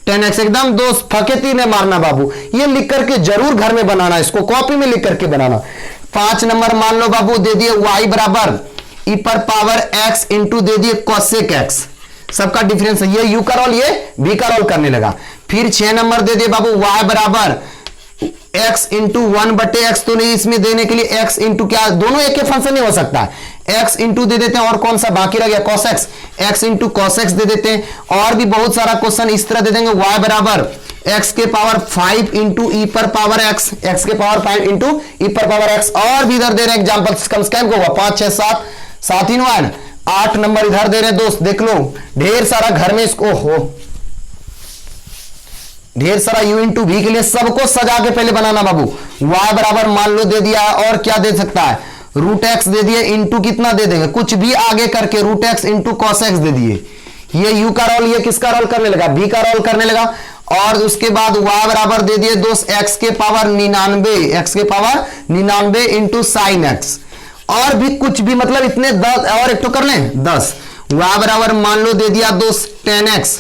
S1: 10x। एकदम दोस्त फकेती में मारना बाबू, ये लिख करके जरूर घर में बनाना, इसको कॉपी में लिख करके बनाना। 5 नंबर मान लो बाबू दे दिए y बराबर e पर पावर x इंटू दे दिए कोसेक x, सबका डिफरेंस है, ये u का रोल ये v का रोल करने लगा। फिर 6 नंबर दे दिए बाबू y बराबर x इंटू 1 बटे एक्स, तो नहीं इसमें देने के लिए x इंटू क्या, दोनों एक ही फंक्शन नहीं हो सकता है, एक्स इंटू दे देते हैं, और कौन सा बाकी रह गया cos x, x into cos x दे देते हैं। और भी बहुत सारा क्वेश्चन इस तरह दे देंगे, y बराबर x के पावर 5 इंटू ई पर पावर x, x के पावर 5 इंटू ई पर पावर x। और भी इधर दे रहे हैं एग्जाम्पल, कम से कम होगा 5 6 7 7 ही 8 नंबर इधर दे रहे हैं दोस्त, देख लो ढेर सारा घर में इसको हो ढेर सारा u इंटू वी के लिए सबको सजा के पहले बनाना बाबू। y बराबर मान लो दे दिया, और क्या दे सकता है रूट एक्स दे दिए, इंटू कितना दे देंगे कुछ भी आगे करके root x into cos x दे दिए। ये u का रोल ये किसका रोल करने लगा, v का रोल करने लगा। और उसके बाद y बराबर दे दिए दोस्त x के पावर 99, x के पावर 99 इंटू साइन एक्स। और भी कुछ भी मतलब इतने 10, और एक तो कर लें 10। y बराबर मान लो दे दिया दोस्त 10x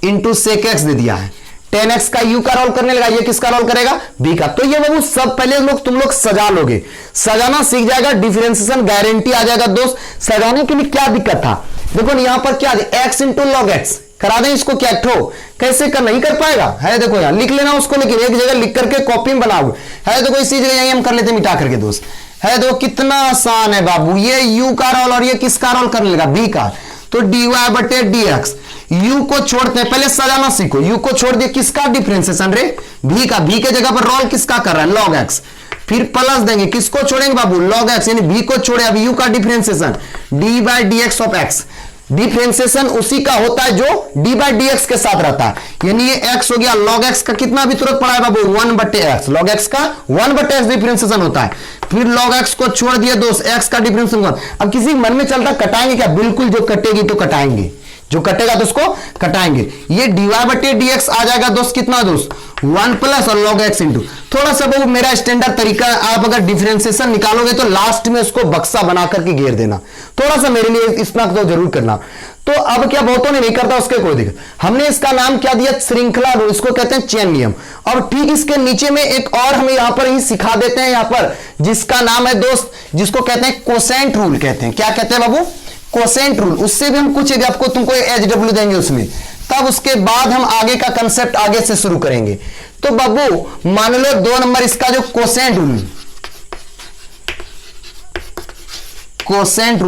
S1: इंटू सेक एक्स दे दिया है, 10x का u का रोल करने लगा, ये किसका रोल करेगा b का। तो ये बाबू सब पहले तुम लोग सजा लोगे, सजाना सीख जाएगा, डिफरेंशिएशन गारंटी आ जाएगा दोस्त। सजाने के लिए क्या दिक्कत था, देखो यहां पर क्या x इंटू लॉग एक्स करा दें इसको, क्या ठो कैसे कर नहीं कर पाएगा है, देखो यहां लिख लेना उसको, लेकिन एक जगह लिख करके कॉपी में बनाओगे है, देखो इसी जगह यहीं हम कर लेते मिटा करके दोस्त है, देखो कितना आसान है बाबू। ये u का रोल और ये किसका रोल करने लगा b का, तो dy बटे dx। u को छोड़ते हैं, पहले सजाना सीखो, u को छोड़ दिए किसका डिफरेंशिएशन रे v का, v के जगह पर रोल किसका कर रहा है log x, फिर प्लस देंगे किसको छोड़ेंगे बाबू log x, यानी v को छोड़े अब u का differentiation d by dx of x। Differentiation उसी का होता है जो d बाई dx के साथ रहता है, यानी ये x हो गया, log x का कितना भी तुरंत पड़ा है बाबू 1 बटे x, log x का 1 बटे x डिफरेंशिएशन होता है। फिर log x को छोड़ दिया दोस्त, x का डिफरेंशिएशन। अब किसी मन में चलता कटाएंगे क्या, बिल्कुल जो कटेगी तो कटाएंगे, जो कटेगा तो उसको कटाएंगे। ये dy बटे dx आ जाएगा दोस्त कितना दोस्त 1 प्लस और log x इंटू, थोड़ा सा वो मेरा स्टैंडर्ड तरीका, आप अगर डिफरेंशिएशन निकालोगे तो लास्ट में उसको बक्सा बना करके घेर देना, थोड़ा सा मेरे लिए इतना तो जरूर करना। तो अब क्या बहुतों ने नहीं करता उसके कोई दिक्कत, हमने इसका नाम क्या दिया श्रृंखला रूल, इसको कहते हैं चेन नियम। और ठीक इसके नीचे में एक और हम यहां पर ही सिखा देते हैं यहां पर, जिसका नाम है दोस्त, जिसको कहते हैं कोसेंट रूल कहते हैं। क्या कहते हैं बाबू कोसेंट रूल, उससे भी हम कुछ आपको तुमको एचडब्ल्यू देंगे उसमें, तब उसके बाद हम आगे का कंसेप्ट आगे से शुरू करेंगे। तो बाबू मान लो 2 नंबर इसका जो कोसेंट रूल, कोसेंट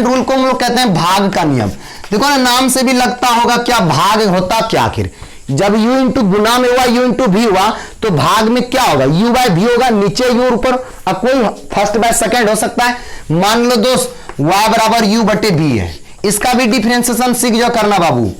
S1: रूल को हम लोग कहते हैं भाग का नियम। देखो ना नाम से भी लगता होगा क्या भाग होता क्या, आखिर जब u इंटू गुना में हुआ u इंटू भी हुआ तो भाग में क्या होगा u बाय भी होगा, नीचे u ऊपर, अब कोई फर्स्ट बाय सेकंड हो सकता है। मान लो दोस्त y बराबर u बटे b है, इसका भी डिफरेंशिएशन सीख जाओ करना बाबू,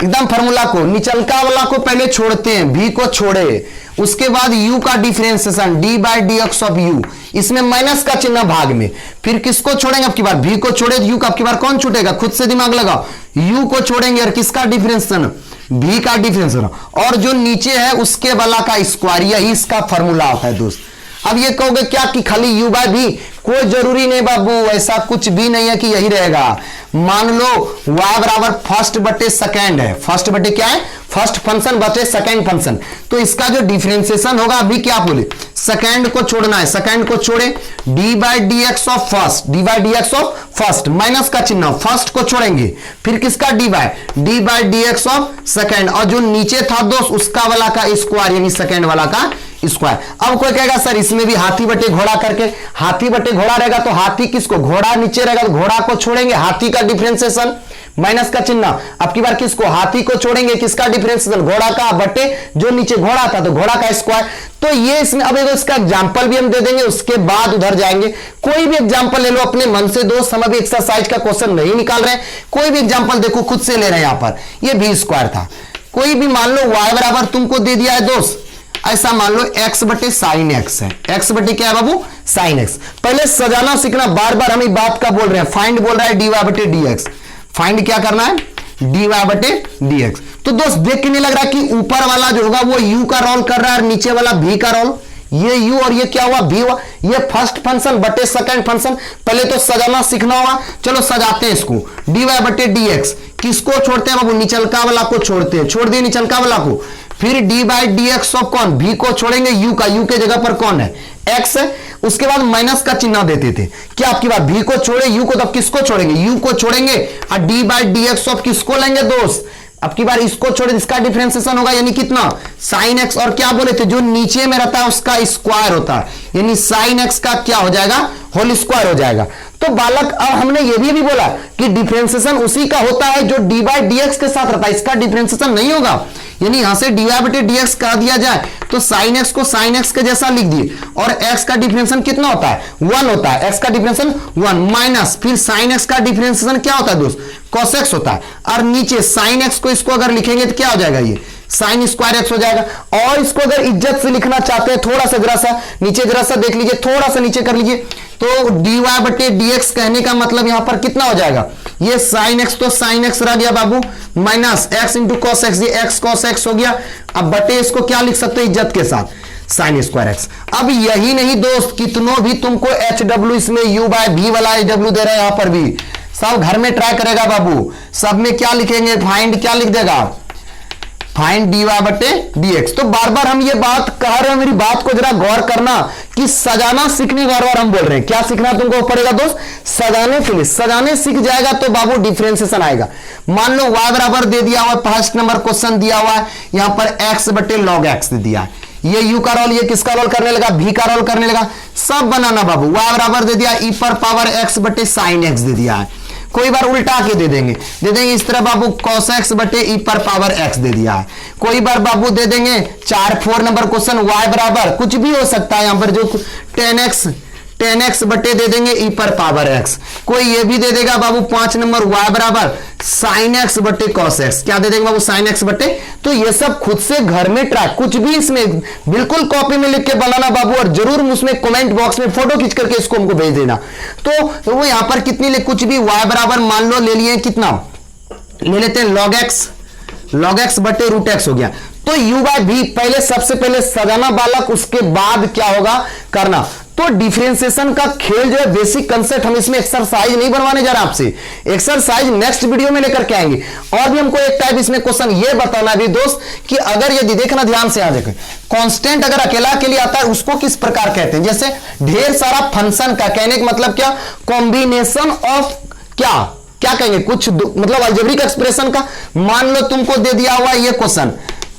S1: एकदम फॉर्मूला को निचलका वाला को पहले छोड़ते हैं, v को छोड़े, उसके बाद u का differentiation d by dx of u, इसमें माइनस का चिन्ह भाग में, फिर किसको छोड़ेंगे अब की बार v को छोड़े, u का अब की बार कौन छूटेगा, खुद से दिमाग लगाओ, u को छोड़ेंगे और किसका डिफरेंशिएशन v का डिफरेंशिएशन, और जो नीचे है उसके वाला का स्क्वायर, यही इसका फॉर्मूला होता है दोस्त। अब ये कहोगे क्या कि खाली u बाय v, कोई जरूरी नहीं बाबू, ऐसा कुछ भी नहीं है कि यही रहेगा। मान लो y बराबर फर्स्ट बटे सेकंड है, फर्स्ट बटे क्या है फर्स्ट फंक्शन बटे सेकंड फंक्शन, तो इसका जो डिफरेंशिएशन होगा अभी क्या बोले सेकंड को छोड़ना है, सेकंड को छोड़े d by dx of first, d by dx of first, minus का चिन्ह फर्स्ट को छोड़ेंगे, फिर किसका d by dx of second, और जो नीचे था दोस्त उसका वाला का स्क्वायर, यानी सेकंड वाला का स्क्वायर। अब कोई कहेगा सर इसमें भी हाथी बटे घोड़ा करके, हाथी बटे घोड़ा रहेगा तो हाथी किसको, घोड़ा नीचे रहेगा तो घोड़ा को छोड़ेंगे, हाथी का डिफरेंशिएशन माइनस का चिन्ह, अब की बार किसको हाथी को छोड़ेंगे, किसका डिफरेंशिएशन घोड़ा का बटे जो नीचे घोड़ा था तो घोड़ा का स्क्वायर। तो ये इसमें अब इसका एग्जांपल भी हम दे देंगे, उसके बाद उधर जाएंगे। कोई भी एग्जांपल ले लो अपने मन से दोस्त, हम अभी एक्सरसाइज का क्वेश्चन नहीं निकाल रहे हैं, कोई भी एग्जांपल देखो खुद से ले रहे हैं। यहां पर ये भी स्क्वायर था, कोई भी मान लो y बराबर तुमको दे दिया है दोस्त, ऐसा मान लो x बटे साइन एक्स है, x बटे क्या है बाबू साइन एक्स। पहले सजाना सीखना, बार बार हम बात का बोल रहे हैं, फाइंड बोल रहा है dy बटे dx, फाइंड क्या करना है dy बटे dx। तो दोस्त देख के नहीं लग रहा कि ऊपर वाला जो होगा वो u का रोल कर रहा है और नीचे वाला v का रोल, ये u और ये क्या हुआ v हुआ, ये फर्स्ट फंक्शन बटे सेकंड फंक्शन, पहले तो सजाना सीखना होगा। चलो सजाते हैं इसको, dy बटे dx, किसको छोड़ते हैं बाबू निचलका वाला को छोड़ते हैं, छोड़ दिए निचलका वाला को, फिर d बाई dx ऑफ कौन v को छोड़ेंगे u का, u के जगह पर कौन है x है, उसके बाद माइनस का चिन्ह देते थे, क्या आपकी बात v को छोड़े u को, तब किसको छोड़ेंगे u को छोड़ेंगे, और d बाई dx ऑफ किसको लेंगे दोस्त, अब की बार इसको छोड़े, इसका डिफरेंशिएशन होगा यानी कितना साइन एक्स, और क्या बोले थे जो नीचे में रहता है उसका स्क्वायर होता है, यानी साइन एक्स का क्या हो जाएगा होल स्क्वायर हो जाएगा। तो बालक अब हमने ये भी बोला कि डिफरेंशिएशन उसी का होता है जो डी बाई डी एक्स के साथ रहता है, इसका डिफरेंशिएशन नहीं होगा। यानी यहां से डी वाई बटे डी एक्स कर दिया जाए तो साइन एक्स को साइन एक्स के जैसा लिख दिए, और एक्स का डिफरेंशिएशन कितना होता है 1 होता है, एक्स का डिफरेंशिएशन 1 माइनस फिर साइन एक्स का डिफरेंशिएशन क्या होता है दोस्त cos x होता है, और नीचे साइन एक्स को इसको अगर लिखेंगे तो क्या हो जाएगा ये साइन स्क्वायर एक्स हो जाएगा। और इसको अगर इज्जत से लिखना चाहते हैं थोड़ा सा जरा सा नीचे जरा सा देख लीजिए, थोड़ा सा नीचे कर लीजिए, तो डी वाई बटे डी एक्स कहने का मतलब यहां पर कितना हो जाएगा, ये साइन एक्स तो साइन एक्स रह गया बाबू minus x into cos x, ये एक्स कॉस एक्स हो गया। अब बटे इसको क्या लिख सकते हो इज्जत के साथ साइन स्क्वायर एक्स। अब यही नहीं दोस्त, कितनों भी तुमको एच डब्ल्यू इसमें यू बाय भी वाला एच डब्ल्यू दे रहे हैं, यहां पर भी सब घर में ट्राई करेगा बाबू, सब में क्या लिखेंगे फाइंड क्या लिख देगा फाइंड डी वाई बटे डी एक्स। तो बार बार हम ये बात कह रहे हैं, मेरी बात को जरा गौर करना कि सजाना सीखने बार बार हम बोल रहे हैं, क्या सीखना तुमको पड़ेगा दोस्त सजाने के लिए, सजाने सीख जाएगा तो बाबू डिफरेंशिएशन आएगा। मान लो y बराबर दे दिया हुआ, फर्स्ट नंबर क्वेश्चन दिया हुआ है, यहां पर x बटे log x दे दिया है, ये u का रोल ये किसका रोल करने लगा v का रोल करने लगा, सब बनाना बाबू। y बराबर दे दिया e पर पावर x बटे साइन x दे दिया है, कोई बार उल्टा के दे देंगे इस तरह बाबू cos x बटे e पर पावर x दे दिया है, कोई बार बाबू दे देंगे 4 नंबर क्वेश्चन y बराबर कुछ भी हो सकता है यहां पर जो 10x बटे दे देंगे e पर पावर x, कोई ये भी दे देगा बाबू 5 नंबर y बराबर साइन एक्स बटे cos x, क्या दे देंगे बाबू साइन एक्स बटे। तो ये सब खुद से घर में ट्राई, कुछ भी इसमें बिल्कुल कॉपी में लिख के बनाना बाबू, और जरूर उसमें कमेंट बॉक्स में फोटो खींच करके इसको हमको भेज देना। तो वो यहां पर कितनी ले कुछ भी y बराबर मान लो ले लिए कितना ले लेते हैं log x बटे रूट x हो गया। तो u बाय v पहले सबसे पहले सजाना बालक, उसके बाद क्या होगा करना। तो डिफरेंशिएशन का खेल जो है बेसिक कंसेप्ट, हम इसमें एक्सरसाइज नहीं बनवाने जा रहे आपसे, एक्सरसाइज नेक्स्ट वीडियो में लेकर के आएंगे। और भी हमको एक टाइप इसमें क्वेश्चन ये बताना भी दोस्त कि अगर यदि देखना ध्यान से, यहां देखें कांस्टेंट अगर अकेला के लिए आता है उसको किस प्रकार कहते हैं, जैसे ढेर सारा फंक्शन का कहने का मतलब क्या कॉम्बिनेशन ऑफ क्या कहेंगे कुछ मतलब अलजेब्रिक एक्सप्रेशन का। मान लो तुमको दे दिया हुआ ये क्वेश्चन,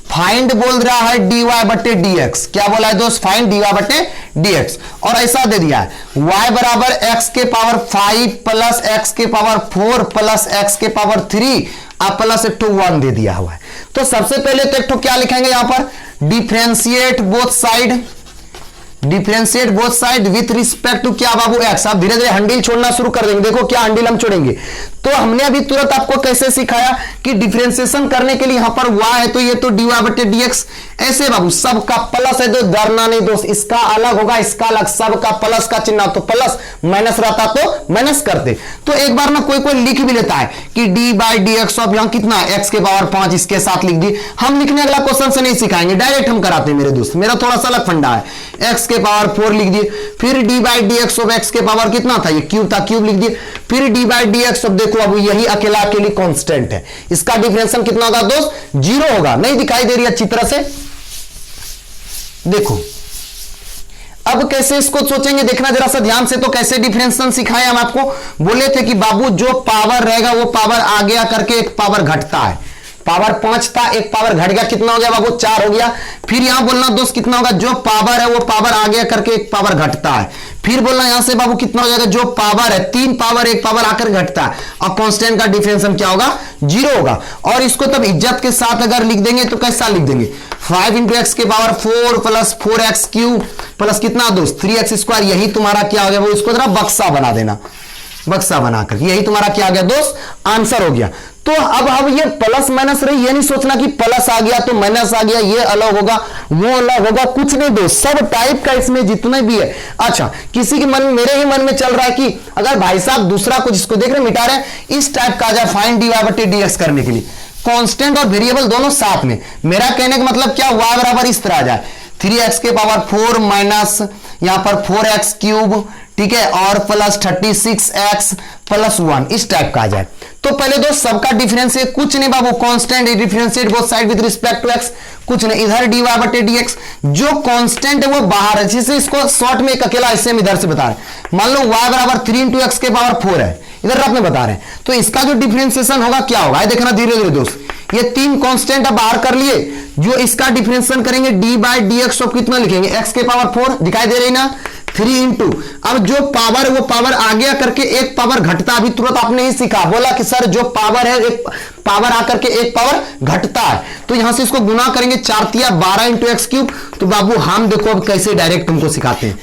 S1: फाइंड बोल रहा है डी वाई बटे डी एक्स, क्या बोला है दोस्त फाइंड डी वाई बटे डी एक्स, और ऐसा दे दिया है y बराबर x के पावर 5 प्लस x के पावर 4 प्लस x के पावर 3 अब प्लस 1 दे दिया हुआ है। तो सबसे पहले तो एक क्या लिखेंगे यहां पर differentiate both side with respect to क्या बाबू x। आप धीरे धीरे हंडिल छोड़ना शुरू कर देंगे, देखो क्या हंडिल हम छोड़ेंगे। तो हमने अभी तुरंत आपको कैसे सिखाया कि डिफरेंशिएशन करने के लिए यहां पर y है तो ये तो dy बटे dx ऐसे बाबू, सबका प्लस है तो डरना नहीं दोस्त, इसका अलग होगा इसका अलग, सबका प्लस का चिन्ह तो प्लस, माइनस रहता तो माइनस करते। तो एक बार ना कोई लिख भी लेता है कि D by d x of यहां कितना x के पावर 5 इसके साथ लिख दी। हम लिखने अगला क्वेश्चन से नहीं सिखाएंगे, डायरेक्ट हम कराते हैं मेरे दोस्त, मेरा थोड़ा सा अलग फंडा है। x के पावर 4 लिख दिए, फिर D by d x of x के पावर कितना था ये क्यूब था, क्यूब लिख दिए, फिर D by d x of देखो अब यही अकेले कांस्टेंट है, इसका डिफरेंशिएशन कितना होगा दोस्त 0 होगा। नहीं दिखाई दे रही अच्छी तरह से, देखो अब कैसे इसको सोचेंगे देखना जरा सा ध्यान से। तो कैसे डिफरेंशिएशन सिखाए हम आपको, बोले थे कि बाबू जो पावर रहेगा वो पावर आ गया करके एक पावर घटता है, पावर 5 था एक पावर घट गया, कितना हो गया बाबू 4 हो गया। फिर यहां बोलना दोस्त कितना होगा जो पावर है वो पावर आ गया करके एक पावर घटता है, फिर बोलना यहां से बाबू कितना हो जाएगा जो पावर है 3 पावर एक पावर आकर घटता है, और कांस्टेंट का डिफरेंशिएशन क्या होगा 0 होगा। और इसको तब इज्जत के साथ अगर लिख देंगे तो कैसा लिख देंगे 5 इंटू एक्स के power 4 plus 4x cube plus कितना दोस्त 3x स्क्वायर, यही तुम्हारा क्या हो गया वो, इसको जरा बक्सा बना देना, बक्सा बनाकर यही तुम्हारा क्या आ गया दोस्त आंसर हो गया। तो अब ये प्लस माइनस रही, ये नहीं सोचना कि प्लस आ गया तो माइनस आ गया, ये अलग होगा वो अलग होगा, कुछ नहीं दोस्त, सब टाइप का इसमें जितने भी है। अच्छा किसी के मन मेरे ही मन में चल रहा है कि अगर भाई साहब दूसरा कुछ इसको देख रहे मिटा रहे हैं, इस टाइप का आ जाए फाइंड डी वाई बटे डी एक्स करने के लिए कांस्टेंट और वेरिएबल दोनों साथ में, मेरा कहने का मतलब क्या y बराबर इस तरह आ जाए 3x के पावर 4 माइनस यहां पर 4x क्यूब, ठीक है, और प्लस 36x प्लस 1 इस टाइप का आ जाए। तो पहले दोस्त सबका डिफरेंशिएट कुछ नहीं बाबू, constant differentiate both side with respect to x, कुछ नहीं, इधर dy बटे dx जो कांस्टेंट है वो बाहर है, जिसे इसको शॉर्ट में एक अकेला ऐसे हम इधर से बता रहे हैं। मान लो y बराबर 3 इंटू एक्स के पावर 4 है, इधर आप में बता रहे हैं, तो इसका जो डिफरेंशिएशन होगा क्या होगा देखना धीरे धीरे दोस्त, ये 3 कांस्टेंट अब बाहर कर लिए, जो इसका डिफरेंशिएशन करेंगे D by d x of कितना लिखेंगे x के पावर 4 दिखाई दे रही ना, 3 इंटू, अब जो पावर वो पावर आगे करके एक पावर घटता, अभी तुरंत आपने ही सीखा, बोला कि सर जो पावर है एक पावर आकर के एक पावर घटता है, तो यहां से इसको गुना करेंगे 4 तिया 12 इंटू एक्स क्यूब। तो बाबू हम देखो अब कैसे डायरेक्ट तुमको सिखाते हैं।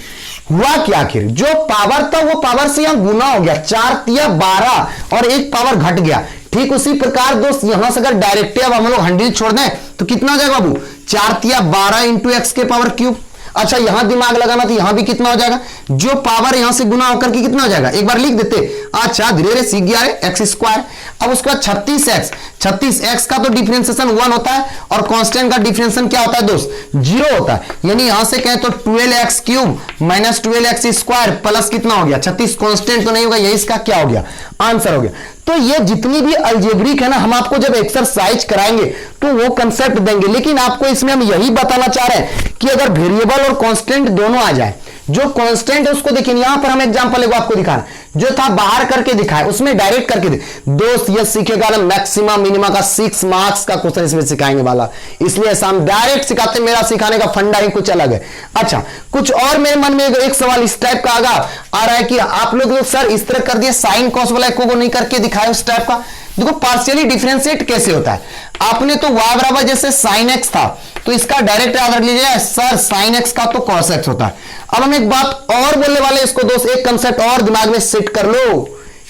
S1: हुआ क्या, आखिर जो पावर था वो पावर से यहां गुना हो गया, 4 तिया 12 और एक पावर घट गया। ठीक उसी प्रकार दोस्त यहां से अगर डायरेक्ट अब हम लोग 100 छोड़ दें तो कितना हो जाएगा बाबू, 4 तिया 12 इंटू एक्स के पावर क्यूब। अच्छा यहां दिमाग लगाना, तो यहां भी कितना हो जाएगा, जो पावर यहां से गुना होकर के कितना हो जाएगा, एक बार लिख देते। अच्छा धीरे धीरे सीख गया है, एक्स स्क्वायर। अब उसके बाद 36x का तो डिफरेंशिएशन 1 होता है और कांस्टेंट का डिफरेंशिएशन क्या होता है दोस्त, 0 होता है। यानी यहां से कहें तो 12x cube minus 12x square plus कितना हो गया 36, कांस्टेंट तो नहीं होगा, यही इसका क्या हो गया, आंसर हो गया। तो ये जितनी भी अलजेब्रिक है ना, हम आपको जब एक्सरसाइज कराएंगे तो वो कंसेप्ट देंगे, लेकिन आपको इसमें हम यही बताना चाह रहे हैं कि अगर वेरिएबल और कांस्टेंट दोनों आ जाए, जो कांस्टेंट है उसको देखिए, यहां पर हम एग्जांपल एगो आपको दिखा रहे हैं, जो था बाहर करके दिखाए उसमें डायरेक्ट करके दे। दोस्त ये सीखेगा ना मैक्सिमा मिनिमा का 6 मार्क्स का क्वेश्चन इसमें सिखाएंगे वाला, इसलिए ऐसा हम डायरेक्ट सिखाते हैं, मेरा सिखाने का फंडा ही कुछ अलग है। अच्छा कुछ और मेरे मन में एक सवाल इस टाइप का आ रहा है कि आप लोग सर इस तरह कर दिए, साइन कॉस वाला को नहीं करके दिखाए उस टाइप का। देखो पार्शियली डिफरेंशिएट कैसे होता है, आपने तो y बराबर जैसे साइन एक्स था तो इसका डायरेक्ट याद रख लीजिए सर साइन एक्स का तो कॉस एक्स होता है। अब हम एक बात और बोलने वाले इसको दोस्त, एक कंसेप्ट और दिमाग में सेट कर लो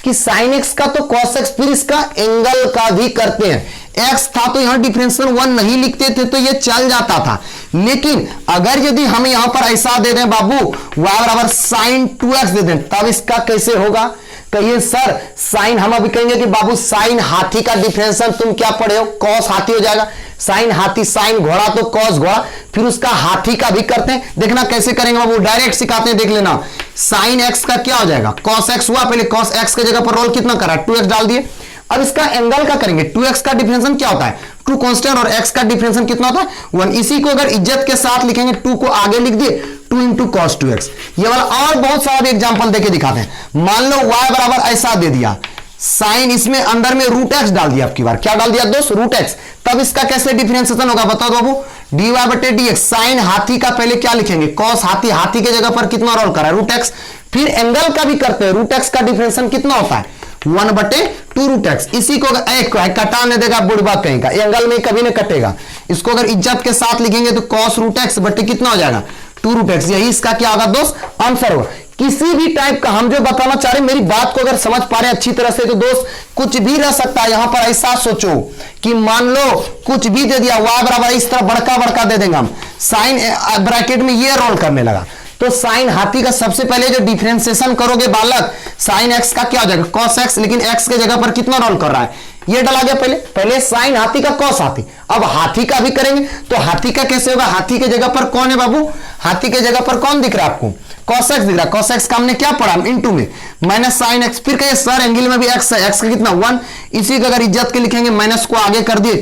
S1: कि साइन एक्स का तो कॉस एक्स, फिर इसका एंगल का भी करते हैं। एक्स था तो यहां डिफरेंशियल 1 नहीं लिखते थे तो ये चल जाता था, लेकिन अगर यदि हम यहां पर ऐसा दे दें बाबू y बराबर साइन 2x दे दें, तब इसका कैसे होगा, कहिए सर साइन, हम अभी कहेंगे कि बाबू साइन हाथी का डिफरेंशियल तुम क्या पढ़े हो, कॉस हाथी हो जाएगा, साइन हाथी, साइन घोड़ा तो कॉस घोड़ा, फिर उसका हाथी का भी करते हैं। देखना कैसे करेंगे बाबू, डायरेक्ट सिखाते हैं, देख लेना। साइन एक्स का क्या हो जाएगा, कॉस एक्स हुआ, पहले कॉस एक्स के जगह पर रोल कितना करा 2x डाल दिए। अब इसका एंगल का करेंगे, 2x का डिफरेंशियल क्या होता है 2 कांस्टेंट और x का डिफरेंशियल कितना होता है 1। इसी को अगर इज्जत के साथ लिखेंगे, 2 को आगे लिख दिए 2 इंटू कॉस 2x। ये वाला और बहुत सारा भी एग्जांपल देके दिखाते हैं। मान लो y बराबर ऐसा दे दिया, साइन इसमें अंदर में रूट एक्स डाल दिया, आपकी बार क्या डाल दिया दोस्त रूट एक्स, तब इसका कैसे डिफरेंशिएशन होगा बताओ बाबू, dy बटे dx। साइन हाथी का पहले क्या लिखेंगे कॉस हाथी, हाथी के जगह पर कितना रोल करा रूट एक्स, फिर एंगल का भी करते हैं, रूट एक्स का डिफरेंशिएशन कितना होता है 1 बटे 2 रूट एक्स। इसी को एक कटा नहीं देगा बुढ़बा कहीं का, एंगल में कभी नहीं कटेगा। इसको अगर इज्जत के साथ लिखेंगे तो कॉस रूट एक्स बटे कितना हो जाएगा 2 रूट एक्स, यही इसका क्या होगा दोस्त आंसर होगा। किसी भी टाइप का हम जो बताना चाह रहे हैं, मेरी बात को अगर समझ पा रहे हैं अच्छी तरह से तो दोस्त कुछ भी रह सकता है। यहां पर ऐसा सोचो कि मान लो कुछ भी दे दिया, y बराबर इस तरह बड़का बड़का दे देंगे हम, साइन ब्रैकेट में ये रोल करने लगा, तो साइन हाथी का सबसे पहले जो डिफरेंशिएशन करोगे बालक, साइन एक्स का क्या हो जाएगा कॉस एक्स, लेकिन एक्स के जगह पर कितना रोल कर रहा है ये डाला गया, पहले साइन हाथी का कॉस हाथी। अब हाथी का भी करेंगे तो हाथी का कैसे होगा, हाथी के जगह पर कौन है बाबू, हाथी के जगह पर कौन दिख रहा है आपको कॉस एक्स दिख रहा है। कॉस एक्स का हमने क्या पढ़ा इनटू में माइनस साइन एक्स, फिर कहिए सर एंगल में भी एक्स है, एक्स का कितना 1, इसी को अगर इज्जत के लिखेंगे माइनस को आगे कर दिए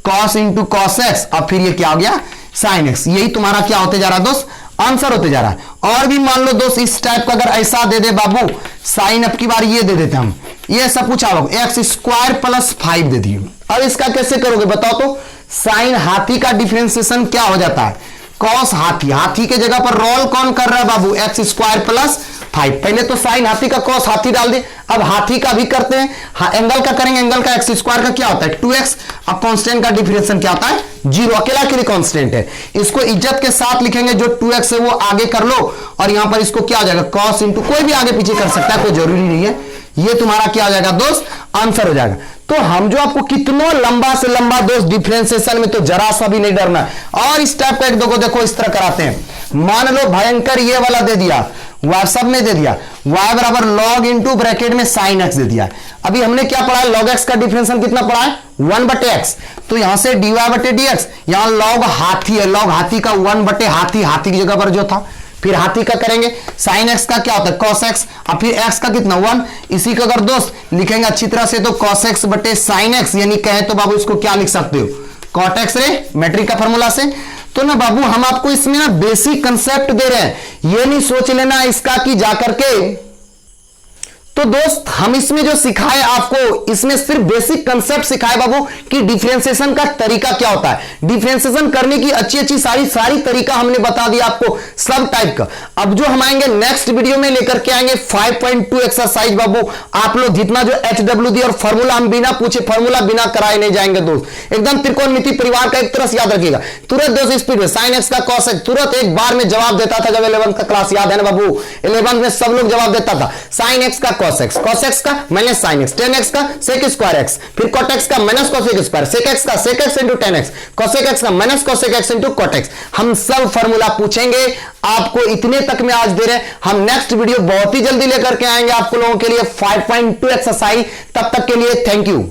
S1: कॉस इंटू कॉस एक्स, अब फिर ये क्या हो गया साइन एक्स। यही तुम्हारा क्या होते जा रहा है दोस्त आंसर होते जा रहा है। और भी मान लो दोस्त इस टाइप का अगर ऐसा दे दे बाबू, साइन अब की बार ये दे देते हम, ये सब पूछा होगा एक्स स्क्वायर प्लस 5 दे दिए। अब इसका कैसे करोगे बताओ तो, साइन हाथी का डिफरेंशिएशन क्या हो जाता है कॉस हाथी, हाथी के जगह पर रोल कौन कर रहा है बाबू एक्स स्क्वायर प्लस 5। पहले तो साइन हाथी का कॉस हाथी डाल दे, अब हाथी का भी करते हैं, एंगल का करेंगे, एंगल का एक्स स्क्वायर का क्या होता है 2x, अब कांस्टेंट का डिफरेंशिएशन क्या होता है 0, अकेला के लिए कांस्टेंट है। इसको इज्जत के साथ लिखेंगे, जो 2x है वो आगे कर लो और यहां पर इसको क्या हो जाएगा कॉस इंटू, कोई भी आगे पीछे कर सकता है, कोई जरूरी नहीं है, ये तुम्हारा क्या हो जाएगा दोस्त आंसर हो जाएगा। तो हम जो आपको कितना लंबा से लंबा दोस्त डिफरेंशिएशन में तो जरा सा भी नहीं डरना। और इस टाइप का एक दो को देखो इस तरह कराते हैं, मान लो भयंकर ये वाला दे दिया, व्हाट्सएप में दे दिया y बराबर लॉग इंटू ब्रैकेट में साइन एक्स दे दिया। अभी हमने क्या पढ़ा है लॉग एक्स का डिफरेंशिएशन कितना पढ़ा है 1 बटे एक्स, तो यहां से dy बटे dx, यहां लॉग हाथी है, लॉग हाथी का 1 बटे हाथी, हाथी की जगह पर जो था, फिर हाथी का करेंगे साइन एक्स का क्या होता है cos x, और फिर x का कितना 1, इसी को अगर दोस्त लिखेंगे अच्छी तरह से तो cos x बटे साइन एक्स, यानी कहे तो बाबू इसको क्या लिख सकते हो cot x रे मैट्रिक का फॉर्मूला से। तो ना बाबू हम आपको इसमें ना बेसिक कंसेप्ट दे रहे हैं, ये नहीं सोच लेना इसका कि जाकर के तो दोस्त हम इसमें जो सिखाए आपको, इसमें सिर्फ बेसिक कंसेप्ट सिखाए बाबू कि डिफरेंशिएशन का तरीका क्या होता है, डिफरेंशिएशन करने की अच्छी अच्छी सारी तरीका हमने बता दिया आपको सब टाइप का। अब जो हम आएंगे नेक्स्ट वीडियो में लेकर के आएंगे 5.2 एक्सरसाइज बाबू। आप लोग जितना जो HW दी और फॉर्मूला हम बिना पूछे, फॉर्मूला बिना कराए नहीं जाएंगे दोस्त, एकदम त्रिकोणमिति परिवार का एक तरह से याद रखिएगा तुरंत दोस्त स्पीड में। sin x का cos x तुरंत एक बार में जवाब देता था जब 11th का क्लास, याद है ना बाबू, 11th में सब लोग जवाब देता था। sin x का cos x का minus sin x, tan x का sec स्क्वायर x, फिर cot x का minus cosec square, sec x का sec x into tan x, cosec x का minus cosec x into cot x। हम सब formula पूछेंगे आपको, इतने तक में आज दे रहे हैं। हम नेक्स्ट वीडियो बहुत ही जल्दी लेकर के आएंगे आप लोगों के लिए 5.2 एक्सरसाइज। तब तक के लिए थैंक यू।